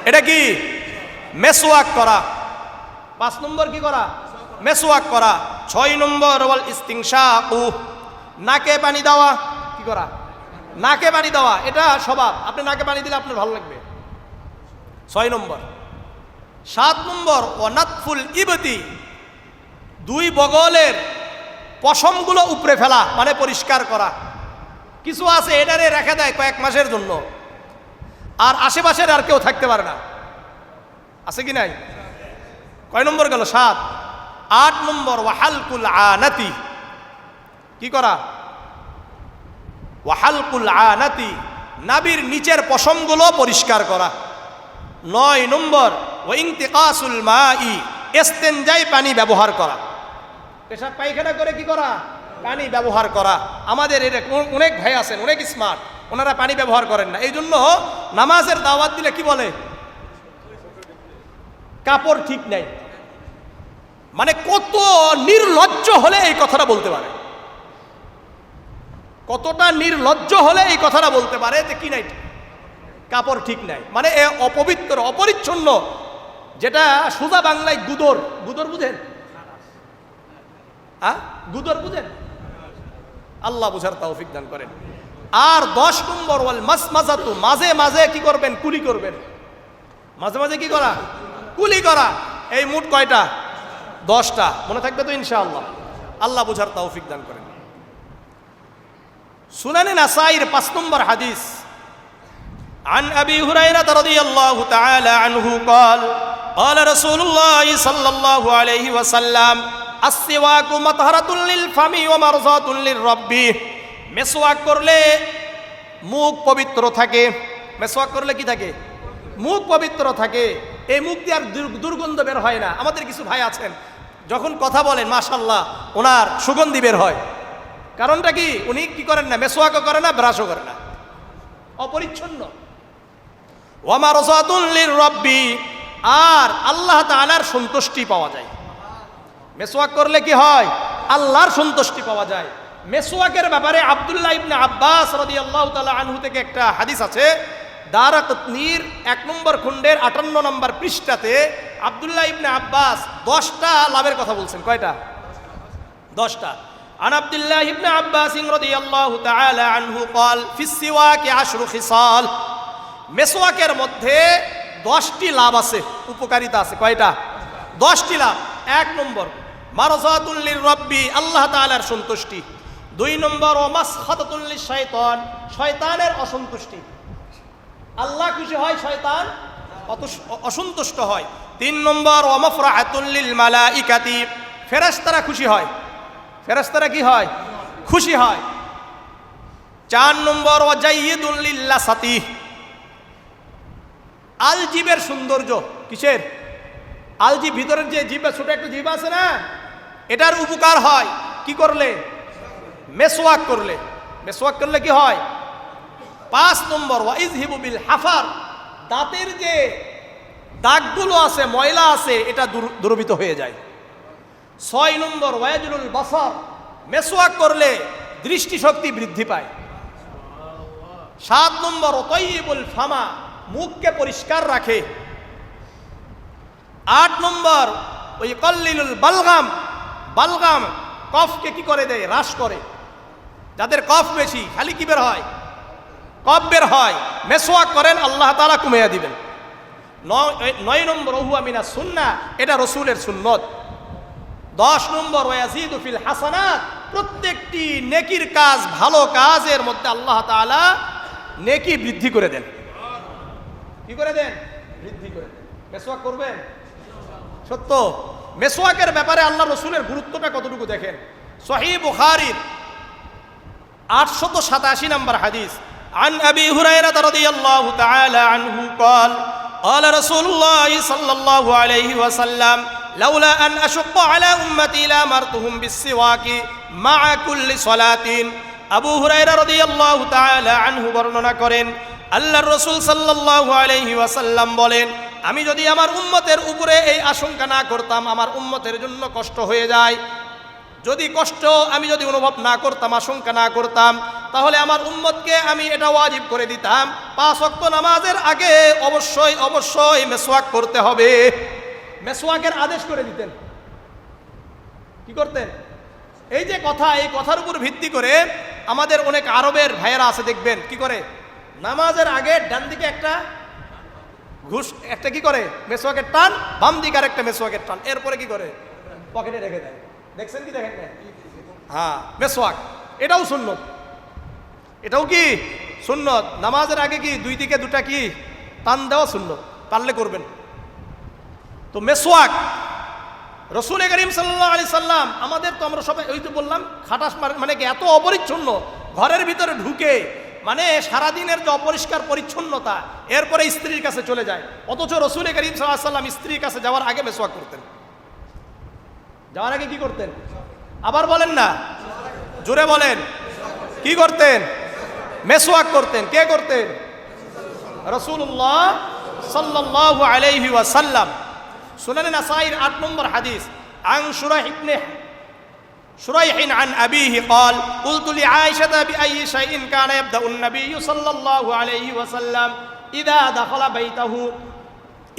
এটা কি? মেসওয়াক করা। 5 নম্বর কি করা? মেসওয়াক করা। 6 নম্বর ওয়াল ইস্তিনশাকু, নাকে পানি দেওয়া। কি করা? নাকে পানি দেওয়া। এটা স্বভাব, আপনি নাকে পানি দিলে আপনার ভালো লাগবে। 6 নম্বর। 7 নম্বর ওয়ানাতফুল ইবতি, 2 বগলের পশমগুলো উপড়ে ফেলা, মানে পরিষ্কার করা। কিছু আছে এটারে রেখে দেয় কয়েক মাসের জন্য, আর আশেপাশের আর কেউ থাকতে পারে না, আছে কি নাই? কয় নম্বর গেল? 7। 8 নম্বর ওয়াহালকুল আনাতি, কি করা? ওয়াহালকুল আনাতি, নাভির নিচের পশমগুলো পরিষ্কার করা। 9 নম্বর ওয়াইনতিকাসুল মাই, ইস্তেনজায় পানি ব্যবহার করা। পেশাব পায়খানা করে কি করা? পানি ব্যবহার করা। আমাদের এর অনেক ভাই আছেন, অনেক স্মার্ট, ওনারা পানি ব্যবহার করেন না। এই জন্য নামাজের দাওয়াত দিলে কি বলে? কাপড় ঠিক নাই। মানে কত নির্লজ্জ হলে এই কথাটা বলতে পারে, কতটা নির্লজ্জ হলে এই কথাটা বলতে পারে যে কি নাই, কাপড় ঠিক নাই, মানে এ অপবিত্র, অপরিচ্ছন্ন। যেটা সোজা বাংলায় গুদর। গুদর বুঝেন? গুদর বুঝেন? আল্লাহ বুঝার তৌফিক দান করেন। আর 10 নম্বর ওয়াল মাসমাজাতু, মাঝে মাঝে কি করবেন? কুলি করবেন। মাঝে মাঝে কি করা? কুলি করা। এই মোট কয়টা? 10টা। মনে থাকবে তো ইনশাআল্লাহ? আল্লাহ বুঝার তৌফিক দান করেন। সুনানে নাসাইর 5 নম্বর হাদিস, عن أبي هريرة رضي الله تعالى عنه قال قال رسول الله صلى الله عليه وسلم السواك مطهرة للفم ومرضاة للرب। মেসওয়াক করলে মুখ পবিত্র থাকে। মেসওয়াক করলে কি থাকে? মুখ পবিত্র থাকে। এই মুখ দিয়ে আর দুর্গন্ধ বের হয় না। আমাদের কিছু ভাই আছেন, যখন কথা বলেন মাশাআল্লাহ ওনার সুগন্ধি বের হয়। কারণটা কি? উনি কি করেন না? মেসওয়াকও করে না, ব্রাশও করে না, অপরিচ্ছন্ন। ওয়ামারজাতুল লিররাব্বি, আর আল্লাহ তাআলার সন্তুষ্টি পাওয়া যায়। মেসওয়াক করলে কি হয়? আল্লাহর সন্তুষ্টি পাওয়া যায়। মেসওয়াকের ব্যাপারে আব্দুল্লাহ ইবনে আব্বাস রাদিয়াল্লাহু তাআলা আনহু থেকে একটা হাদিস আছে, দারাকুতনির 1 নম্বর খণ্ডের 58 নম্বর পৃষ্ঠাতে আব্দুল্লাহ ইবনে আব্বাস 10টা লাভের কথা বলছেন। কয়টা? 10টা। عن عبد الله بن عباس رضي الله تعالى عنه قال في السواك 10 خصال। মেসওয়াকের মধ্যে 10টি লাভ আছে, উপকারিতা আছে। কয়টা? 10টি লাভ। 1 নম্বর মারজাতুল লিররাব্বি, আল্লাহ তাআলার সন্তুষ্টি। 2 নম্বর ওয়ামাসখাতাতুল লিশাইতান, শয়তানের অসন্তুষ্টি। আল্লাহ খুশি হয়, শয়তান অসন্তুষ্ট হয়। 3 নম্বর ওয়ামাফরাহাতুল লিল মালাইকাতি, ফেরেশতারা খুশি হয়। ফেরেশতারা কি হয়? খুশি হয়। 4 নম্বর ওয়াজাইয়িদুল লিল্লাসাতি, আলজিবের সৌন্দর্য। কিসের? আলজিব, ভিতরের যে জিভ, ছোট একটা জিভ আছে না, এটার উপকার হয় কি করলে? মেসওয়াক করলে। মেসওয়াক করলে কি হয়? 5 নম্বর ওয়াইজহিবু বিল হাফার, দাঁতের যে দাগগুলো আছে, ময়লা আছে, এটা দূরীভূত হয়ে যায়। 6 নম্বর ওয়াজলুল বাসার, মেসওয়াক করলে দৃষ্টিশক্তি বৃদ্ধি পায়। 7 নম্বর তাইয়িবুল ফামা, মুখকে পরিষ্কার রাখে। 8 নম্বর ওই কল্লিলুল বালগাম, বালগাম কফকে কি করে দেয়? হ্রাস করে। যাদের কফ বেশি, খালি কি বের হয়? কফ বের হয়। মেসওয়াক করেন, আল্লাহ তাআলা কমিয়ে দিবেন। 9 নম্বর ওহুয়া মিনাস সুন্নাহ, এটা রসুলের সুন্নত। 10 নম্বর ওয়াজিদু ফিল হাসানাত, প্রত্যেকটি নেকির কাজ, ভালো কাজের মধ্যে আল্লাহ তাআলা নেকি বৃদ্ধি করে দেন। কি করে দেন? বৃদ্ধি করে দেন। মেসওয়াক করবেন? সত্য। মেসওয়াকের ব্যাপারে আল্লাহ রসুলের গুরুত্বটা কতটুকু দেখেন। সহিহ বুখারীর 887 নম্বর হাদিস, عن أبي هريرة رضي الله تعالى عنه قال قال رسول الله صلى الله عليه وسلم لولا أن أشق على أمتي لأمرتهم بالسواك مع كل صلاة। আবু হুরায়রা রাদিয়াল্লাহু তাআলা আনহু বর্ণনা করেন, আল্লাহর রাসূল সাল্লাল্লাহু আলাইহি ওয়াসাল্লাম বলেন, আমি যদি আমার উম্মতের উপরে এই আশঙ্কা না করতাম, আমার উম্মতের জন্য কষ্ট হয়ে যায়, যদি কষ্ট আমি যদি অনুভব না করতাম, আশঙ্কা না করতাম, তাহলে আমার উম্মতকে আমি এটা ওয়াজিব করে দিতাম, 5 ওয়াক্ত নামাজের আগে অবশ্যই অবশ্যই মেসওয়াক করতে হবে। মেসওয়াকের আদেশ করে দিতেন। কি করতেন? এই যে কথা, এই কথার উপর ভিত্তি করে আমাদের অনেক আরবের ভাইয়েরা আছে, দেখবেন কি করে, নামাজের আগে ডান দিকে একটা ঘুষ, একটা কি করে মেসওয়াকের টান, বাম দিকে আর একটা মেসওয়াকের টান, এরপরে কি করে পকেটে রেখে দেয়। দেখছেন কি দেখেন না? হ্যাঁ, মেসওয়াক এটাও সুন্নত, এটাও কি সুন্নত। নামাজের আগে কি দুই দিকে দুটা কি টান দেওয়া সুন্নত, পারলে করবেন। তো মেসওয়াক রসুল করিম সাল্লাল্লাহু আলাইহি সাল্লাম আমাদের, তো আমরা সবাই ওই তো বললাম খাটাস মানে কি এত অপরিচ্ছন্ন, ঘরের ভিতরে ঢুকে মানে সারাদিনের যে অপরিষ্কার পরিচ্ছন্নতা, এরপরে স্ত্রীর কাছে চলে যায়। অথচ রসুল করিম সাল্লাল্লাহু আলাইহি সাল্লাম স্ত্রীর কাছে যাওয়ার আগে মেসওয়াক করতেন। যাওয়ার আগে কি করতেন? আবার বলেন না, জোরে বলেন, কি করতেন? মেসওয়াক করতেন। কে করতেন? রাসূলুল্লাহ সাল্লাল্লাহু আলাইহি ওয়াসাল্লাম। সুনান নাসাঈর 8 নম্বর হাদিস, আন شريح عن أبيه قال قلت لعائشة بأي شيء كان يبدأ النبي صلى الله عليه وسلم إذا دخل بيته।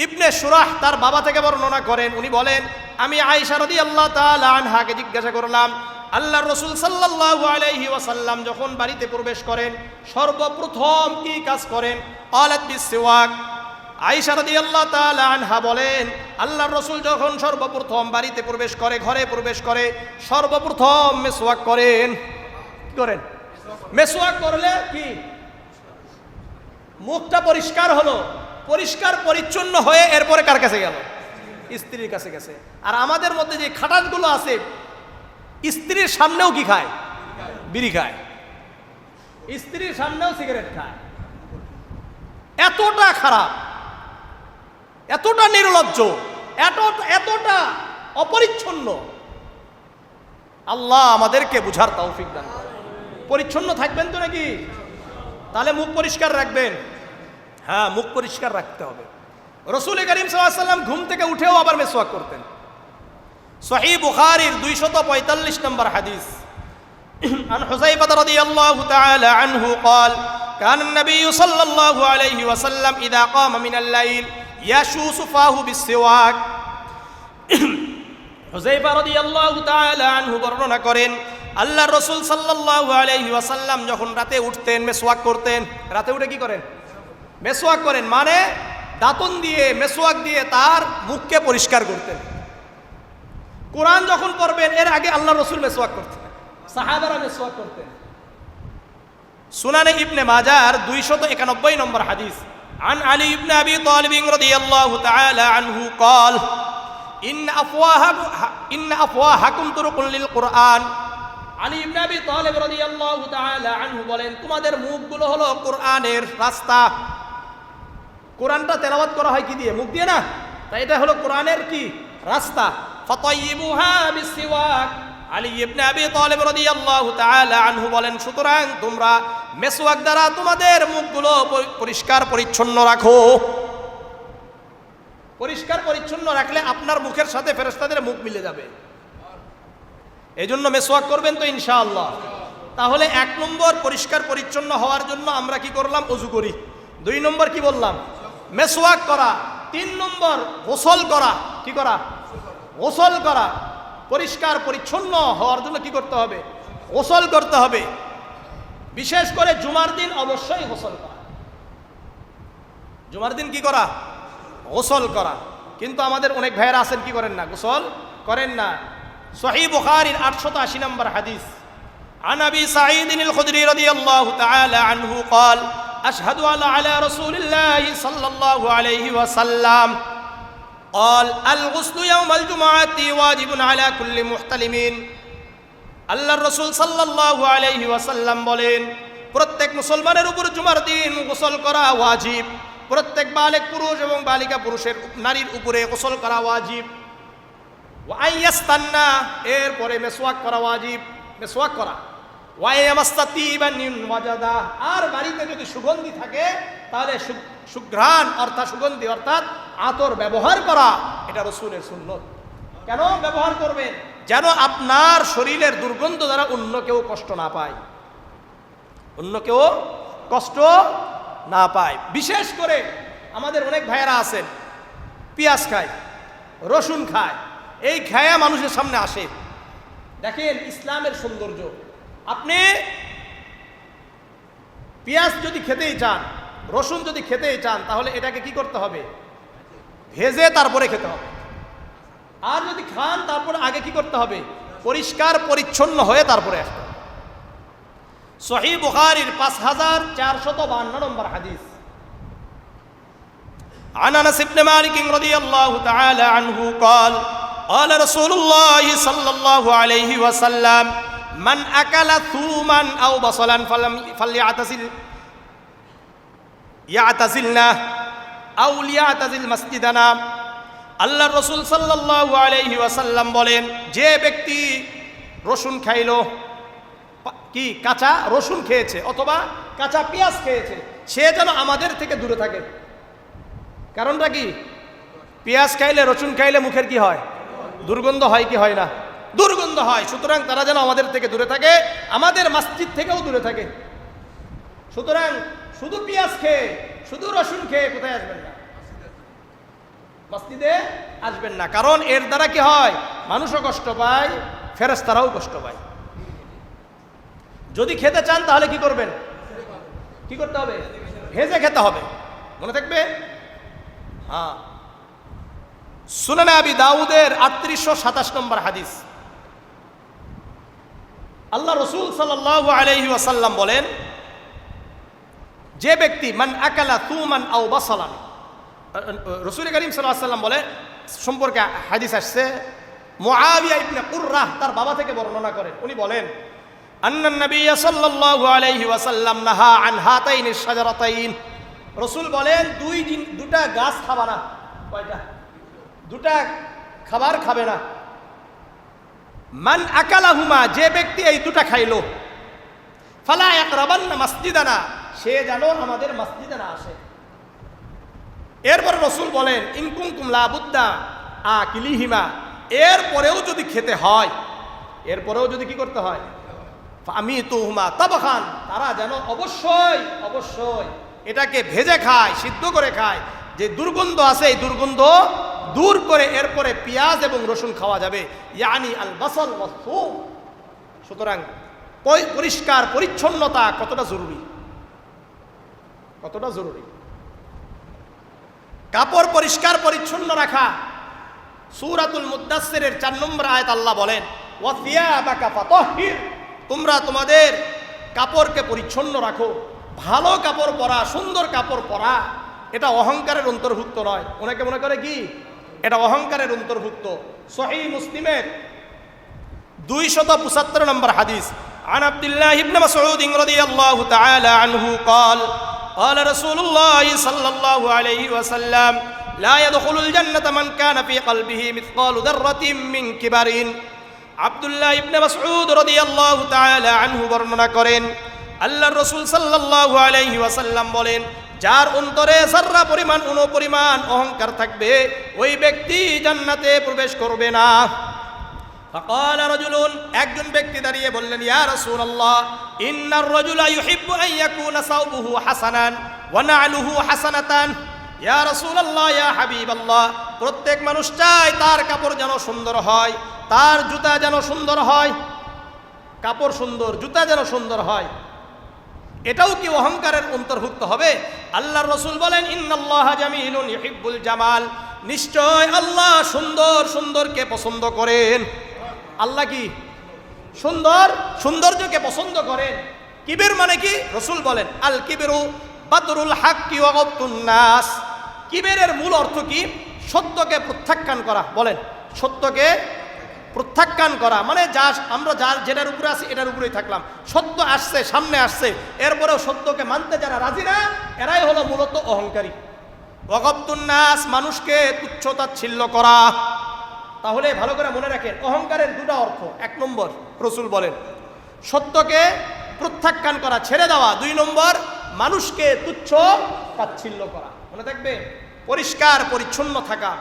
ইবনে শুরাহ তার বাবা থেকে বর্ণনা করেন, উনি বলেন, আমি আয়েশা রাদিয়াল্লাহু তাআলা আনহাকে জিজ্ঞাসা করলাম, আল্লাহর রাসূল সাল্লাল্লাহু আলাইহি ওয়াসাল্লাম যখন বাড়িতে প্রবেশ করেন সর্বপ্রথম কি কাজ করেন? ক্বালাত বিসওয়াক। আয়েশা রাদিয়াল্লাহু তাআলা আনহা বলেন, আল্লাহর রাসূল যখন সর্বপ্রথম বাড়িতে প্রবেশ করে, ঘরে প্রবেশ করে, সর্বপ্রথম মেসওয়াক করেন। কি করেন? মেসওয়াক করলে কি মুখটা পরিষ্কার হলো, পরিষ্কার পরিচ্ছন্ন হয়ে এরপরে কার কাছে গেল? স্ত্রীর কাছে গেছে। আর আমাদের মধ্যে যে খাটাসগুলো আছে, স্ত্রীর সামনেও কি খায়? বিড়ি খায়। স্ত্রীর সামনেও সিগারেট খায়। এতটা খারাপ, এতটা নির্লজ্জ, এতটা অপরিচ্ছন্ন। আল্লাহ আমাদেরকে বুঝার তৌফিক দান করেন। পরিচ্ছন্ন থাকবেন তো নাকি? তাহলে মুখ পরিষ্কার রাখবেন। হ্যাঁ, মুখ পরিষ্কার রাখতে হবে। রাসূল করিম সাল্লাল্লাহু আলাইহি ওয়াসাল্লাম ঘুম থেকে উঠেও আবার মেসওয়াক করতেন। সহিহ বুখারীর 245 নম্বর হাদিস, عن حذيفة رضي الله تعالى عنه قال كان النبي صلى الله عليه وسلم إذا قام من الليل يشوس فاه بالسواك। হুযায়ফা রাদিয়াল্লাহু তাআলা আনহু বর্ণনা করেন, আল্লাহর রাসূল সাল্লাল্লাহু আলাইহি ওয়াসাল্লাম যখন রাতে উঠতেন মেসওয়াক করতেন। রাতে উঠে কি করেন? মেসওয়াক করেন, মানে দাঁতন দিয়ে মেসওয়াক দিয়ে তার মুখকে পরিষ্কার করতেন। কোরআন যখন পড়বেন এর আগে আল্লাহর রাসূল মেসওয়াক করতেন, সাহাবারা মেসওয়াক করতেন। সুনানে ইবনে মাজার 291 নম্বর হাদিস, عن علي بن أبي طالب رضي الله تعالى عنه قال إن أفواهكم طرق للقرآن। আলী ইবনে আবি তালিব রাদিয়াল্লাহু তাআলা আনহু বলেন, তোমাদের মুখগুলো হলো কোরআনের রাস্তা। কোরআনটা তেলাওয়াত করা হয় কি দিয়ে? মুখ দিয়ে না? তাই এটা হলো কোরআনের কি রাস্তা। ফাতাইয়িবুহা বিসওয়াক। আলী ইবনে আবি তালিব রাদিয়াল্লাহু তাআলা আনহু বলেন, সুতরাং তোমরা মেসওয়াক দ্বারা তোমাদের মুখগুলো পরিষ্কার পরিচ্ছন্ন রাখো। পরিষ্কার পরিচ্ছন্ন রাখলে আপনার মুখের সাথে ফেরেশতাদের মুখ মিলে যাবে। এই জন্য মেসওয়াক করবেন তো ইনশাআল্লাহ। তাহলে 1 নম্বর পরিষ্কার পরিচ্ছন্ন হওয়ার জন্য আমরা কি করলাম? ওযু করি। 2 নম্বর কি বললাম? মেসওয়াক করা। 3 নম্বর গোসল করা। কি করা? গোসল করা। পরিষ্কার পরিচ্ছন্ন হওয়ার জন্য কি করতে হবে? গোসল করতে হবে। বিশেষ করে জুমার দিন অবশ্যই গোসল করা। জুমার দিন কি করা? গোসল করা। কিন্তু আমাদের অনেক ভাইয়েরা আছেন কি করেন না, গোসল করেন না। সহিহ বুখারীর 880 নম্বর হাদিস, عن أبي سعيد الخدري رضي الله تعالى عنه قال أشهد على رسول الله صلى الله عليه وسلم قال الغسل يوم الجمعة واجب على كل محتلم। আল্লাহর রাসূল সাল্লাল্লাহু আলাইহি ওয়াসাল্লাম বলেন, প্রত্যেক মুসলমানের উপর জুমার দিন গোসল করা ওয়াজিব। প্রত্যেক বালেগ পুরুষ এবং বালিকা পুরুষের নারীর উপরে গোসল করা ওয়াজিব। ওয়া আইয়াস্তান্না, এরপরে মেসওয়াক করা ওয়াজিব, মেসওয়াক করা। ওয়া ইয়ামাস্তাতিবান ওয়াজাদা, আর বাড়িতে যদি সুগন্ধি থাকে তাহলে সুঘ্রাণ অর্থাৎ সুগন্ধি অর্থাৎ আতর ব্যবহার করা, এটা রাসূলের সুন্নত। কেন ব্যবহার করবেন? যেন আপনার শরীরের দুর্গন্ধ দ্বারা অন্য কেউ কষ্ট না পায়, অন্য কেউ কষ্ট না পায়। বিশেষ করে আমাদের অনেক ভাইয়েরা আছেন পেঁয়াজ খায়, রসুন খায়, এই খায়া মানুষের সামনে আসে। দেখেন ইসলামের সৌন্দর্য, আপনি পেঁয়াজ যদি খেতেই চান, রসুন যদি খেতেই চান, তাহলে এটাকে কি করতে হবে? ভেজে তারপরে খেতে হবে। আর যদি খান তারপরে আগে কি করতে হবে? পরিষ্কার পরিচ্ছন্ন হয়ে তারপরে আসতে হবে। সহিহ বুখারীর 5452 নম্বর হাদিস, عن أنس بن مالك رضي الله تعالى عنه قال قال رسول الله صلى الله عليه وسلم من أكل ثوما أو بصلا فليعتزلنا أو ليعتزل مسجدنا। আল্লাহর রাসূল সাল্লাল্লাহু আলাইহি ওয়াসাল্লাম বলেন, যে ব্যক্তি রসুন খাইলো, কি কাঁচা রসুন খেয়েছে অথবা কাঁচা পেঁয়াজ খেয়েছে, সে যেন আমাদের থেকে দূরে থাকে। কারণটা কি? পেঁয়াজ খাইলে রসুন খাইলে মুখের কি হয়? দুর্গন্ধ হয় কি হয় না? দুর্গন্ধ হয়। সুতরাং তারা যেন আমাদের থেকে দূরে থাকে, আমাদের মসজিদ থেকেও দূরে থাকে। সুতরাং শুধু পেঁয়াজ খেয়ে শুধু রসুন খেয়ে কোথায় আসবেন না? মসজিদে আসবেন না। কারণ এর দ্বারা কি হয়? মানুষও কষ্ট পায়, ফেরেশতারাও কষ্ট পায়। যদি খেতে চান তাহলে কি করবেন? কি করতে হবে? ভেজে খেতে হবে, মনে থাকবে। হ্যাঁ, সুনানে আবি দাউদের 3827 নম্বর হাদিস, আল্লাহ রাসূল সাল্লাল্লাহু আলাইহি ওয়াসাল্লাম বলেন, যে ব্যক্তি মান আকালা তুমান আও বাসালান, রাসূল করিম সাল্লাল্লাহু আলাইহি ওয়াসাল্লাম বলে সম্পর্কে হাদিস আসছে, মুআবিয়া ইবনে কুররাহ তার বাবা থেকে বর্ণনা করেন, উনি বলেন, আন্নান নবী সাল্লাল্লাহু আলাইহি ওয়াসাল্লাম নাহা আন হাতাইনিশ শাজারাতাইন। রাসূল বলেন, দুটা গাছ খাবা না। কয়টা? দুটা খাবার খাবে না। মান আকালাহুমা, যে ব্যক্তি এই দুটা খাইলো, ফালা ইয়াকরাবান্না মাসজিদানা, সে যেন আমাদের মসজিদে না আসে। এরপর রাসূল বলেন, ইন কুনতুম লা বুদ্দা আকিলিহিমা, এরপরেও যদি খেতে হয়, এরপরেও যদি কি করতে হয়? ফামিতুহুমা তাবখান, তারা যেন অবশ্যই অবশ্যই এটাকে ভেজে খায়, সিদ্ধ করে খায়। যে দুর্গন্ধ আছে এই দুর্গন্ধ দূর করে এরপরে পেঁয়াজ এবং রসুন খাওয়া যাবে, ইয়ানি আল বাসাল ওয়াস সুম। সুতরাং পরিষ্কার পরিচ্ছন্নতা কতটা জরুরি, কতটা জরুরি। কাপড় পরিষ্কার পরিচ্ছন্ন রাখা। সূরাতুল মুদ্দাসসিরের 4 নম্বর আয়াত আল্লাহ বলেন, ওয়া সিয়াবাকা ফাতাহহির, তোমরা তোমাদের কাপড়কে পরিচ্ছন্ন রাখো। ভালো কাপড় পরা, সুন্দর কাপড় পরা, এটা অহংকারের অন্তর্ভুক্ত নয়। অনেকে মনে করে কি এটা অহংকারের অন্তর্ভুক্ত। সহিহ মুসলিমের 275 নম্বর হাদিস, عن عبد الله بن مسعود رضي الله تعالى عنه قال قال رسول الله صلى الله عليه وسلم لا يدخل الجنة من كان في قلبه مثقال ذرة من كبر। আব্দুল্লাহ ইবনে মাসউদ রাদিয়াল্লাহু তাআলা আনহু বর্ণনা করেন, আল্লাহর রাসূল সাল্লাল্লাহু আলাইহি ওয়াসাল্লাম বলেন, যার অন্তরে যাররা পরিমাণ পরিমাণ অহংকার থাকবে, ওই ব্যক্তি জান্নাতে প্রবেশ করবে না। ফাকাল রাজুলুন, একজন ব্যক্তি দাঁড়িয়ে বললেন, ইয়া রাসূলুল্লাহ, ইন্নার রাজুলা ইউহিব্বু আন ইয়াকুনা সাওবুহু হাসানান ওয়া না'লুহু হাসানাতান। ইয়া রাসূলুল্লাহ, ইয়া হাবিবাল্লাহ, প্রত্যেক মানুষ চায় তার কাপড় যেন সুন্দর হয়, তার জুতা যেন সুন্দর হয়, কাপড় সুন্দর, জুতা যেন সুন্দর হয়। এটাও কি অহংকারের অন্তর্ভুক্ত হবে? আল্লাহর রাসূল বলেন ইন্নাল্লাহা জামিলুন ইউহিব্বুল জামাল, নিশ্চয় আল্লাহ সুন্দর সুন্দরকে পছন্দ করেন। আল্লাহ কি সুন্দর, সৌন্দর্যকে পছন্দ করেন। কিবির মানে কি? রাসূল বলেন আল কিবরু বাদরুল হাক্কি ওয়া গাবতুন নাস। কিবিরের মূল অর্থ কি? সত্যকে প্রত্যাখ্যান করা। বলেন, সত্যকে প্রত্যাখ্যান করা মানে যা আমরা যার যেটার উপরে আছি এটার উপরেই থাকলাম। সত্য আসছে, সামনে আসছে, এরপরেও সত্যকে মানতে যারা রাজি না, এরাই হলো মূলত অহংকারী। ওয়া গাবতুন নাস, মানুষকে তুচ্ছ তাচ্ছিল্য করা। তাহলে ভালো করে মনে রাখেন, অহংকারের দুটো অর্থ। এক নম্বর রাসূল বলেন সত্যকে প্রত্যাখ্যান করা, ছেড়ে দেওয়া। দুই নম্বর মানুষকে তুচ্ছ তাচ্ছিল্য করা। মনে থাকবে, পরিষ্কার পরিচ্ছন্ন থাকা,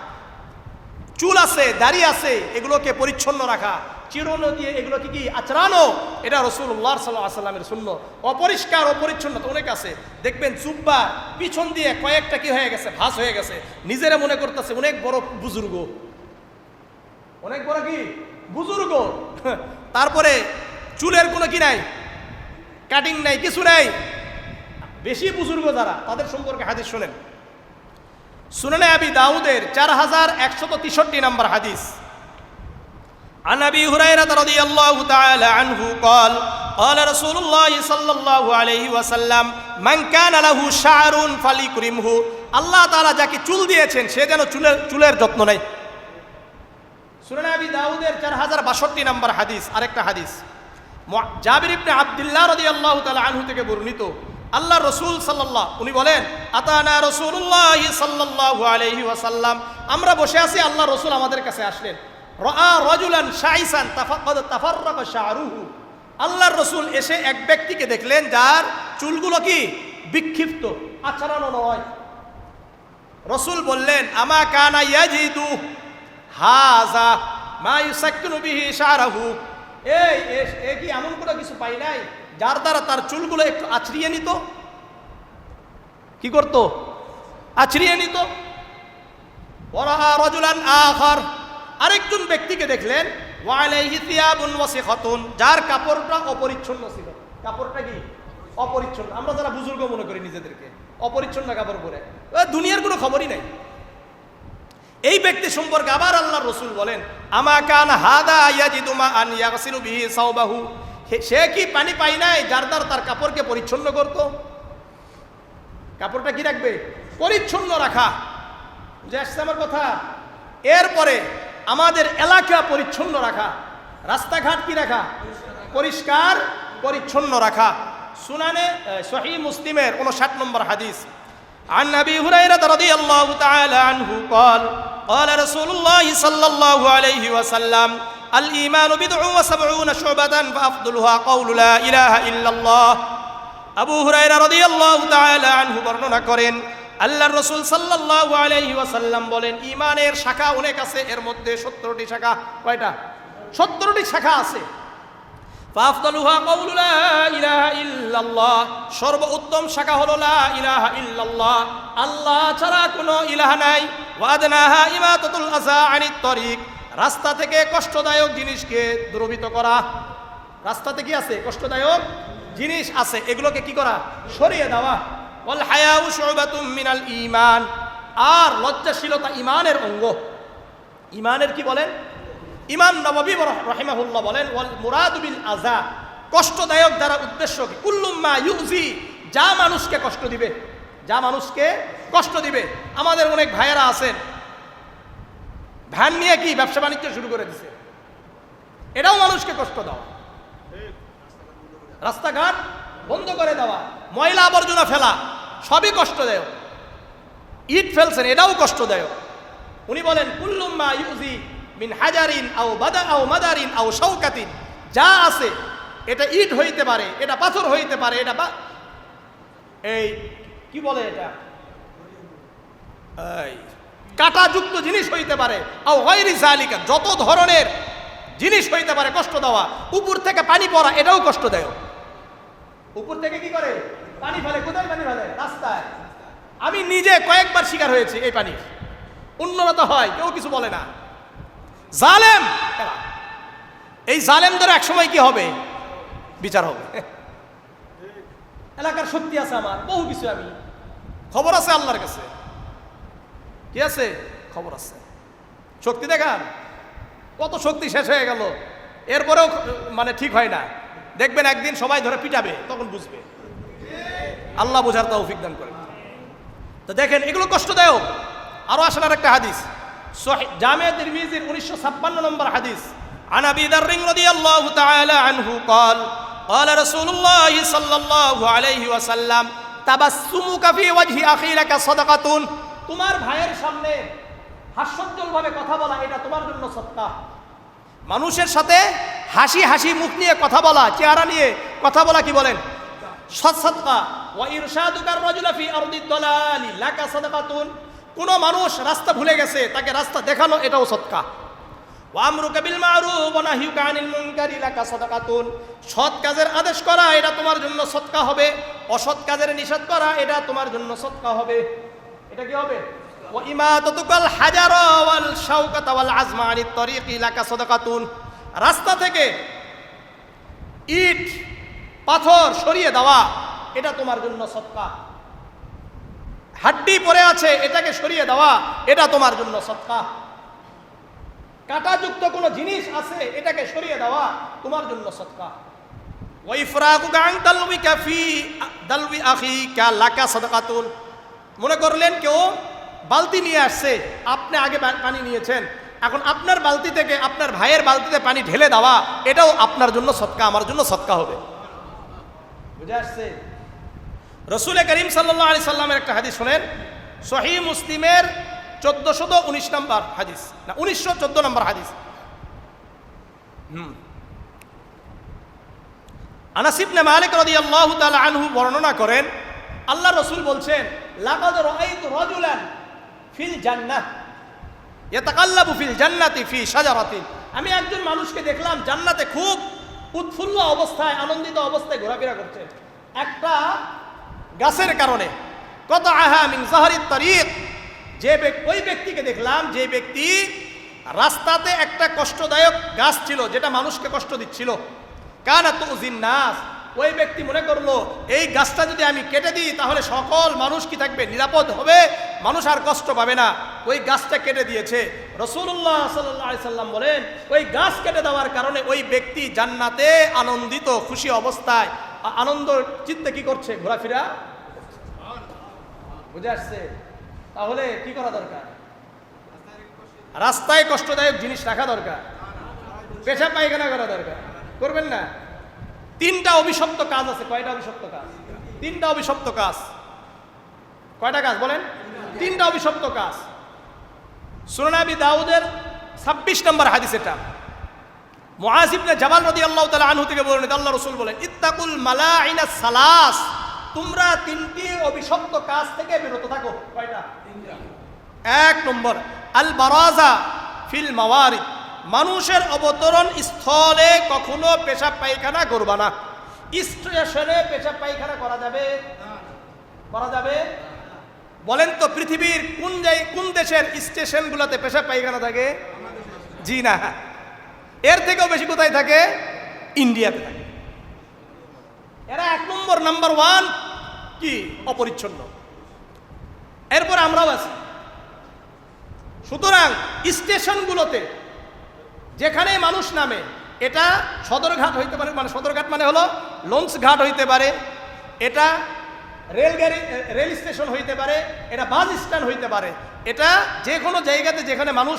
চুল আছে, দাড়ি আছে, এগুলোকে পরিচ্ছন্ন রাখা, চিরুনি দিয়ে এগুলোকে কি আচরানো, এটা রাসূলুল্লাহ সাল্লাল্লাহু আলাইহি ওয়াসাল্লামের সুন্নাত। অপরিষ্কার অপরিচ্ছন্নতা অনেক আছে, দেখবেন জুব্বা পিছন দিয়ে কয়েকটা কি হয়ে গেছে, ভাঁজ হয়ে গেছে, নিজেরা মনে করতেছে অনেক বড় বুজুর্গ, অনেক বড় কি বুজুর্গ। তারপরে চুলের কোনো কি নাই, কাটিং নাই, কিছু নাই। বেশি বুজুর্গ যারা, তাদের সম্পর্কে হাদিস শোনেন। সুনানে আবি দাউদের 4163 নম্বর হাদিস। عن ابي هريره رضي الله تعالى عنه قال قال رسول الله صلى الله عليه وسلم من كان له شعر فليكرمه। আল্লাহ তাআলা যাকে চুল দিয়েছেন সে যেন চুলের যত্ন নেয়। সুনানে আবি দাউদের 4062 নম্বর হাদিস। আরেকটা হাদিস জাবির ইবনে আব্দুল্লাহ রাদিয়াল্লাহু তাআলা আনহু থেকে বর্ণিত, আল্লাহ রসুল সাল্লাল্লাহ উনি বলেন আতানা রাসূলুল্লাহ সাল্লাল্লাহু আলাইহি ওয়াসাল্লাম, আমরা বসে আছি, আল্লাহ রসুল আমাদের কাছে আসলেন। রাআ রাজুলান শাইসান তাফাররাকা শা'রুহু, আল্লাহর রসুল এসে এক ব্যক্তিকে দেখলেন যার চুলগুলো কি বিক্ষিপ্ত, আচরানো নয়। রসুল বললেন আমা কানা ইয়াজিদু হাযা মা ইউসাক্কিনু বিহি শা'রাহু, এই কি এমন কোনো কিছু পাই নাই যার দ্বারা তার চুলগুলো একটু আছড়িয়ে নিত? কি করত? আছড়িয়ে নিত। ওয়ারাআ রাজুলান আখার, আরেকজন ব্যক্তিকে দেখলেন ওয়া আলাইহি থিয়াবুন ওয়াসিখাতুন, যার কাপড়টা অপরিচ্ছন্ন ছিল। কাপড়টা কি অপরিচ্ছন্ন। আমরা যারা বুজুর্গ মনে করি নিজেদেরকে, অপরিচ্ছন্ন কাপড় পরে, দুনিয়ার কোনো খবরই নাই। এই ব্যক্তি সম্পর্কে আবার আল্লাহর রাসূল বলেন আমা কান হাদা ইয়াজিদু মা আন ইয়াগসিলু বিহি সাওবাহু, সে কি পানি পাই নাই যার দ্বারা তার কাপড়কে পরিচ্ছন্ন করত? কাপড়টা কি রাখবে? পরিচ্ছন্ন রাখা। বুঝে আসছে আমার কথা? এরপরে আমাদের এলাকা পরিচ্ছন্ন রাখা, রাস্তাঘাট কি রাখা? পরিষ্কার পরিচ্ছন্ন রাখা। সুনানে সহিহ মুসলিমের 59 নম্বর হাদিস। عن أبي هريرة رضي الله تعالى عنه قال قال رسول الله صلى الله عليه وسلم الإيمان بضع وسبعون شعبة فأفضلها قول لا إله إلا الله। আবু হুরায়রা রাদিয়াল্লাহু তাআলা আনহু বর্ণনা করেন আল্লাহর রাসূল সাল্লাল্লাহু আলাইহি ওয়াসাল্লাম বলেন ঈমানের শাখা অনেক আছে, এর মধ্যে 70টি শাখা। কয়টা? 70টি শাখা আছে। ফাফদালুহা কাউলু লা ইলাহা ইল্লাল্লাহ, সর্বোত্তম শাখা হলো লা ইলাহা ইল্লাল্লাহ, আল্লাহ ছাড়া কোনো ইলাহ নাই। ওয়া আদনাহা ইমাতাতুল আযা আনিত তরিক, রাস্তা থেকে কষ্টদায়ক জিনিসকে দূরীভূত করা। রাস্তাতে কি আছে? কষ্টদায়ক জিনিস আছে, এগুলোকে কি করা? সরিয়ে দেওয়া। ওয়াল হায়াউ শুবাতুম মিনাল ঈমান, আর লজ্জাশীলতা ঈমানের অঙ্গ। ঈমানের কি বলেন? ইমাম নববী রাহিমাহুল্লাহ বলেন ওয়াল মুরাদু বিল আযা, কষ্টদায়ক দ্বারা উদ্দেশ্য কি? কুল্লুম মা ইউজি, যা মানুষকে কষ্ট দিবে, যা মানুষকে কষ্ট দিবে। আমাদের অনেক ভাইয়েরা আছেন ভ্যান নিয়ে কি ব্যবসা বাণিজ্য শুরু করে দিছে, এটাও মানুষকে কষ্ট দেওয়া। রাস্তাঘাট বন্ধ করে দেওয়া, ময়লা আবর্জনা ফেলা, সবই কষ্টদায়ক। ইট ফেলছেন, এটাও কষ্টদায়ক। উনি বলেন কুল্লুম মা ইউজি মিন হাজারিন আও বাদা আও মাদারিন আও শাওকাতিন, যা আছে এটা ইট হইতে পারে, এটা পাথর হইতে পারে, এটা এই কি বলে এটা এই কাঁটাযুক্ত জিনিস হইতে পারে, আও গায়রি যালিকা, যত ধরনের জিনিস হইতে পারে কষ্ট দেওয়া। উপর থেকে পানি পড়া, এটাও কষ্টদায়ক। উপর থেকে কি করে? পানি ফেলে। কোথায় পানি ফেলে? রাস্তায়। আমি নিজে কয়েকবার শিকার হয়েছি এই পানির। উন্নত হয়, কেউ কিছু বলে না। জালেম, এই জালেমদের এক সময় কি হবে? বিচার হবে। এলাকার শক্তি আছে আমার, বহু কিছু, আমি খবর আছে আল্লাহর কাছে, কি আছে খবর আছে, শক্তি দেখান, কত শক্তি শেষ হয়ে গেল, এরপরেও মানে ঠিক হয় না, দেখবেন একদিন সবাই ধরে পিটাবে, তখন বুঝবে। আল্লাহ বোঝার তৌফিক দান করেন। তো দেখেন এগুলো কষ্টদায়ক। আরো আসেন আর একটা হাদিস, জামে তিরমিজির 956 নম্বর হাদিস, عن أبي ذر رضي الله تعالى عنه قال قال رسول الله صلى الله عليه وسلم تبسمك في وجه أخي لك صدقة, তোমার ভাইয়ের সামনে হাস্যোজ্জ্বল ভাবে কথা বলা এটা তোমার জন্য সদকা। মানুষের সাথে হাসি হাসি মুখ নিয়ে কথা বলা, চেহারা নিয়ে কথা বলা কি বলেন? সদকা। ওয়া ইরশাদুকার রাজুলা ফি আরদিদ দালালি লাকা সাদাকাতুন, কোন মানুষ রাস্তা ভুলে গেছে তাকে রাস্তা দেখানো এটাও সদকা। ওয়া আমরুকা বিল মারুফ ওয়া নাহিয়ুকা আনিল মুনকারি লাকা সাদাকাতুন, সৎ কাজের আদেশ করা এটা তোমার জন্য সদকা হবে, অসৎ কাজের নিষেধ করা এটা তোমার জন্য সদকা হবে। এটা কি হবে? ওয়া ইমাতাতুকাল হাজারা ওয়াল শাওকাতা ওয়াল আজমা আনিত তরিকি লাকা সাদাকাতুন, রাস্তা থেকে ইট পাথর সরিয়ে দেওয়া এটা তোমার জন্য সদকা। হাড্ডি পড়ে আছে এটাকে সরিয়ে দেওয়া এটা তোমার জন্য সদকা। কাঁটাযুক্ত কোনো জিনিস আছে এটাকে সরিয়ে দেওয়া তোমার জন্য সদকা। ওয়া ইফরাকুকা আন দালবিকা ফি দালবি আখিকা লাকা সাদাকাতুন, মনে করলেন কেউ বালতি নিয়ে আসছে, আপনি আগে পানি নিয়েছেন, এখন আপনার বালতি থেকে আপনার ভাইয়ের বালতিতে পানি ঢেলে দেওয়া এটাও আপনার জন্য সদকা, আমার জন্য সদকা হবে। বুঝে আসছে? রসুল করিম সাল্লাল্লাহু আলাইহি সাল্লামের একটা হাদিস শুনেন, সহিহ মুসলিমের 1419 নম্বর হাদিস, না 1914 নম্বর হাদিস। আনাস ইবনে মালিক রাদিয়াল্লাহু তাআলা আনহু বর্ণনা করেন, আল্লাহ রসুল বলছেন, লাকাদ রাআইতু রাজুলান ফিল জান্নাহ ইয়াতাকাল্লাবু ফিল জান্নাতি ফি শাজারাতিন, আমি একজন মানুষকে দেখলাম জান্নাতে খুব উৎফুল্ল অবস্থায়, আনন্দিত অবস্থায় ঘোরাফেরা করছে একটা গাছের কারণে। কত আহা মিন যাহরিত তারিক, যে ওই ব্যক্তিকে দেখলাম যে ব্যক্তি রাস্তাতে একটা কষ্টদায়ক গাছ ছিল যেটা মানুষকে কষ্ট দিচ্ছিল, কানা তুযিন নাস, ওই ব্যক্তি মনে করলো এই গাছটা যদি আমি কেটে দিই তাহলে সকল মানুষ কি থাকবে, নিরাপদ হবে, মানুষ আর কষ্ট পাবে না, ওই গাছটা কেটে দিয়েছে। রাসূলুল্লাহ সাল্লাল্লাহু আলাইহি সাল্লাম বলেন, ওই গাছ কেটে দেওয়ার কারণে ওই ব্যক্তি জান্নাতে আনন্দিত খুশি অবস্থায় আনন্দ চিত্তে কি করছে, ঘোরাফেরা। বুঝে আসছে? তাহলে কি করা দরকার? রাস্তায় কষ্টদায়ক জিনিস রাখা দরকার, পেশাব পায়খানা করা দরকার, করবেন না। তিনটা অভিশপ্ত কাজ আছে। কয়টা অভিশপ্ত কাজ? তিনটা অভিশপ্ত কাজ। কয়টা কাজ বলেন? তিনটা অভিশপ্ত কাজ। সুনান আবি দাউদের 26 নম্বর হাদিস এটা। মুআজ ইবনে জাবাল রাদিয়াল্লাহু তাআলা আনহু থেকে বর্ণিত, আল্লাহ রাসূল বলেন, ইত্তাকুল মালাইনাস সালাস, তোমরা তিনটি অভিশপ্ত কাজ থেকে বিরত থাকো। কয়টা? তিনটা। এক নম্বর, আল বারাজা ফিল মাওয়ারিদ, মানুষের অবতরণ স্থলে কখনো পেশাব পায়খানা করবা না। স্টেশনে পেশাব পায়খানা করা যাবে? করা যাবে? বলেন তো পৃথিবীর কোন দেশের স্টেশনগুলোতে পেশাব পায়খানা থাকে? জি না, এর থেকেও বেশি কোথায় থাকে? ইন্ডিয়াতে থাকে। এরা এক নম্বর, নাম্বার ওয়ান কি? অপরিচ্ছন্ন। এরপর আমরাও আছি। সুতরাং স্টেশনগুলোতে যেখানে মানুষ নামে, এটা সদরঘাট হইতে পারে, মানে সদরঘাট মানে হলো লঞ্চ ঘাট হইতে পারে, এটা রেল স্টেশন হইতে পারে, এটা বাস স্ট্যান্ড হইতে পারে, এটা যে কোনো জায়গাতে যেখানে মানুষ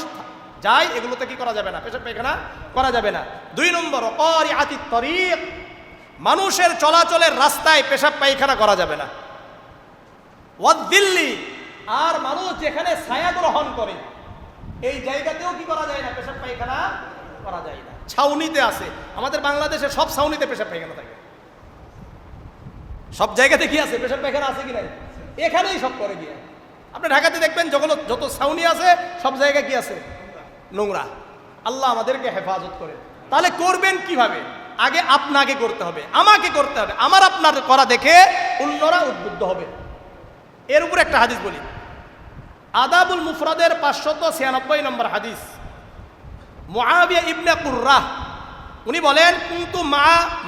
যায় এগুলোতে কি করা যাবে না? পেশাব পায়খানা করা যাবে না। দুই নম্বর, কারিআতিত তরিক, মানুষের চলাচলের রাস্তায় পেশাব পায়খানা করা যাবে না। ওয়াদ-দিল্লি, আর মানুষ যেখানে ছায়া গ্রহণ করে এই জায়গাতেও কি করা যায় না? পেশাব পায়খানা করা যায় না। ছাউনিতে আছে, আমাদের বাংলাদেশে সব ছাউনিতে পেশাব পায়খানা থাকে। সব জায়গাতে কি আছে? পেশাব পায়খানা আছে কি নাই? এখানেই সব করে গিয়ে। আপনি ঢাকাতে দেখবেন যত ছাউনি আছে সব জায়গায় কি আছে? নোংরা। আল্লাহ আমাদেরকে হেফাজত করে। তাহলে করবেন কিভাবে? আগে আপনাকে করতে হবে, আমাকে করতে হবে, আমার আপনার করা দেখে অন্যরা উদ্বুদ্ধ হবে। এর উপর একটা হাদিস বলি, আদাবুল মুফরাদের 596 নম্বর হাদিস। মুআবিয়া ইবনে কুররাহ উনি বলেন কিন্তু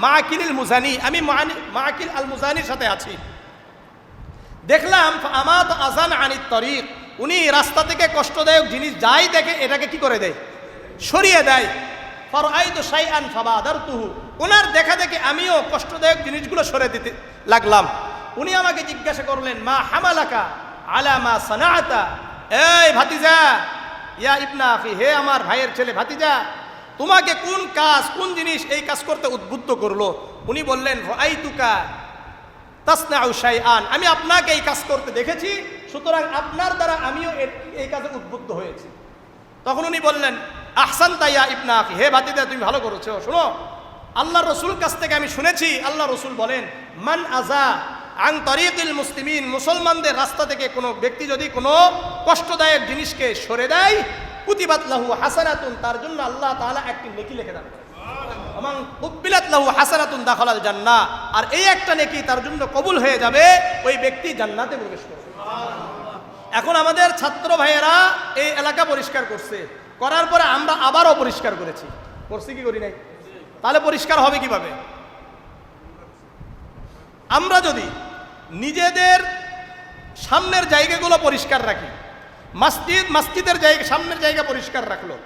মাকিল মুজানি, আমি মাকিল আল মুজানির সাথে আছি, দেখলাম আমাদ আজান আনিত তরিক, উনি রাস্তা থেকে কষ্টদায়ক জিনিস যাই দেখে এটাকে কি করে দেয়, সরিয়ে দেয়। ফারাআইতু শাইআন ফাবাদারতুহু, ওনার দেখা দেখে আমিও কষ্টদায়ক জিনিসগুলো সরে দিতে লাগলাম। উনি আমাকে জিজ্ঞাসা করলেন মা হামালাকা আলা মা সানাআতা, এই ভাতিজা, ইয়া ইবনা আখি, হে আমার ভাইয়ের ছেলে ভাতিজা, তোমাকে কোন কাজ, কোন জিনিস এই কাজ করতে উদ্বুদ্ধ করলো? উনি বললেন রাআইতুকা তাসনাউ শাইআন, আমি আপনাকে এই কাজ করতে দেখেছি, সুতরাং আপনার দ্বারা আমিও এই কাজে উদ্বুদ্ধ হয়েছি। তখন উনি বললেন আহসানতা ইয়া ইবনা আখি, হে ভাতিজা তুমি ভালো করেছো। শোনো, আল্লাহর রসুল কাছ থেকে আমি শুনেছি, আল্লাহ রসুল বলেন মান আযা আন তারিকিল মুসলিমিন, মুসলমানদের রাস্তা থেকে কোনো ব্যক্তি যদি কোনো কষ্টদায়ক জিনিসকে সরে দেয়, কুতিবাত লাহু হাসানাতুন, তার জন্য আল্লাহ তাআলা একটি নেকি লিখে দেন। আমান কুবিলাত লাহু হাসানাতুন দাখালাল জান্নাহ, আর এই একটা নেকি তার জন্য কবুল হয়ে যাবে, ওই ব্যক্তি জান্নাতে প্রবেশ করবে। এখন আমাদের ছাত্র ভাইয়েরা এই এলাকা পরিষ্কার করছে, করার পরে আমরা আবারও পরিষ্কার করেছি, করছি কি করি নাই? তাহলে পরিষ্কার হবে কিভাবে? আমরা যদি নিজেদের সামনের জায়গাগুলো পরিষ্কার রাখি, মসজিদের জায়গা, সামনের জায়গা পরিষ্কার রাখলো,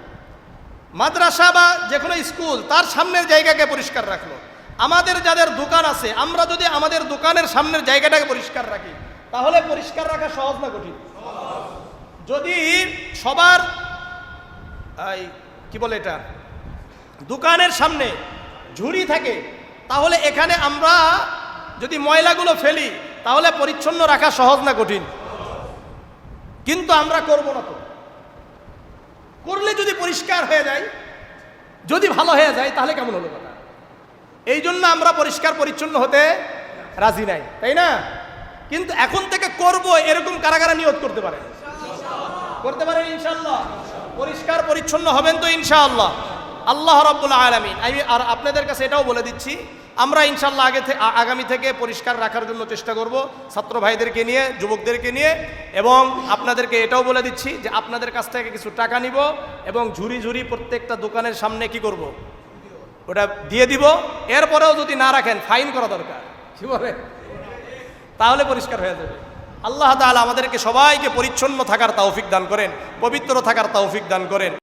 মাদ্রাসা বা যে কোনো স্কুল তার সামনের জায়গাকে পরিষ্কার রাখলো, আমাদের যাদের দোকান আছে আমরা যদি আমাদের দোকানের সামনের জায়গাটাকে পরিষ্কার রাখি, তাহলে পরিষ্কার রাখা সহজ না কঠিন? যদি সবার কি বলে এটা, দোকানের সামনে ঝুড়ি থাকে, তাহলে এখানে আমরা যদি ময়লাগুলো ফেলি তাহলে পরিচ্ছন্ন রাখা সহজ না কঠিন? কিন্তু আমরা করব না। তো করলে যদি পরিষ্কার হয়ে যায়, যদি ভালো হয়ে যায়, তাহলে কেমন হলো কথা? এই জন্য আমরা পরিষ্কার পরিচ্ছন্ন হতে রাজি নাই, তাই না? কিন্তু এখন থেকে করব এরকম কারা কারা নিয়ত করতে পারে? করতে পারেন ইনশাআল্লাহ? পরিষ্কার পরিচ্ছন্ন হবেন তো ইনশাআল্লাহ? আল্লাহ রাব্বুল আলামিন, আমি আর আপনাদের কাছে এটাও বলে দিচ্ছি, আমরা ইনশাআল্লাহ আগামী থেকে পরিষ্কার রাখার জন্য চেষ্টা করব, ছাত্র ভাইদেরকে নিয়ে, যুবকদেরকে নিয়ে। এবং আপনাদেরকে এটাও বলে দিচ্ছি যে আপনাদের কাছ থেকে কিছু টাকা নিব এবং ঝুড়ি ঝুড়ি প্রত্যেকটা দোকানের সামনে কি করব, ওটা দিয়ে দিব। এরপরেও যদি না রাখেন ফাইন করা দরকার, কি বলে? তাহলে পরিষ্কার হয়ে যাবে। আল্লাহ তাআলা আমাদেরকে সবাইকে পরিচ্ছন্ন থাকার তৌফিক দান করেন, পবিত্র থাকার তৌফিক দান করেন।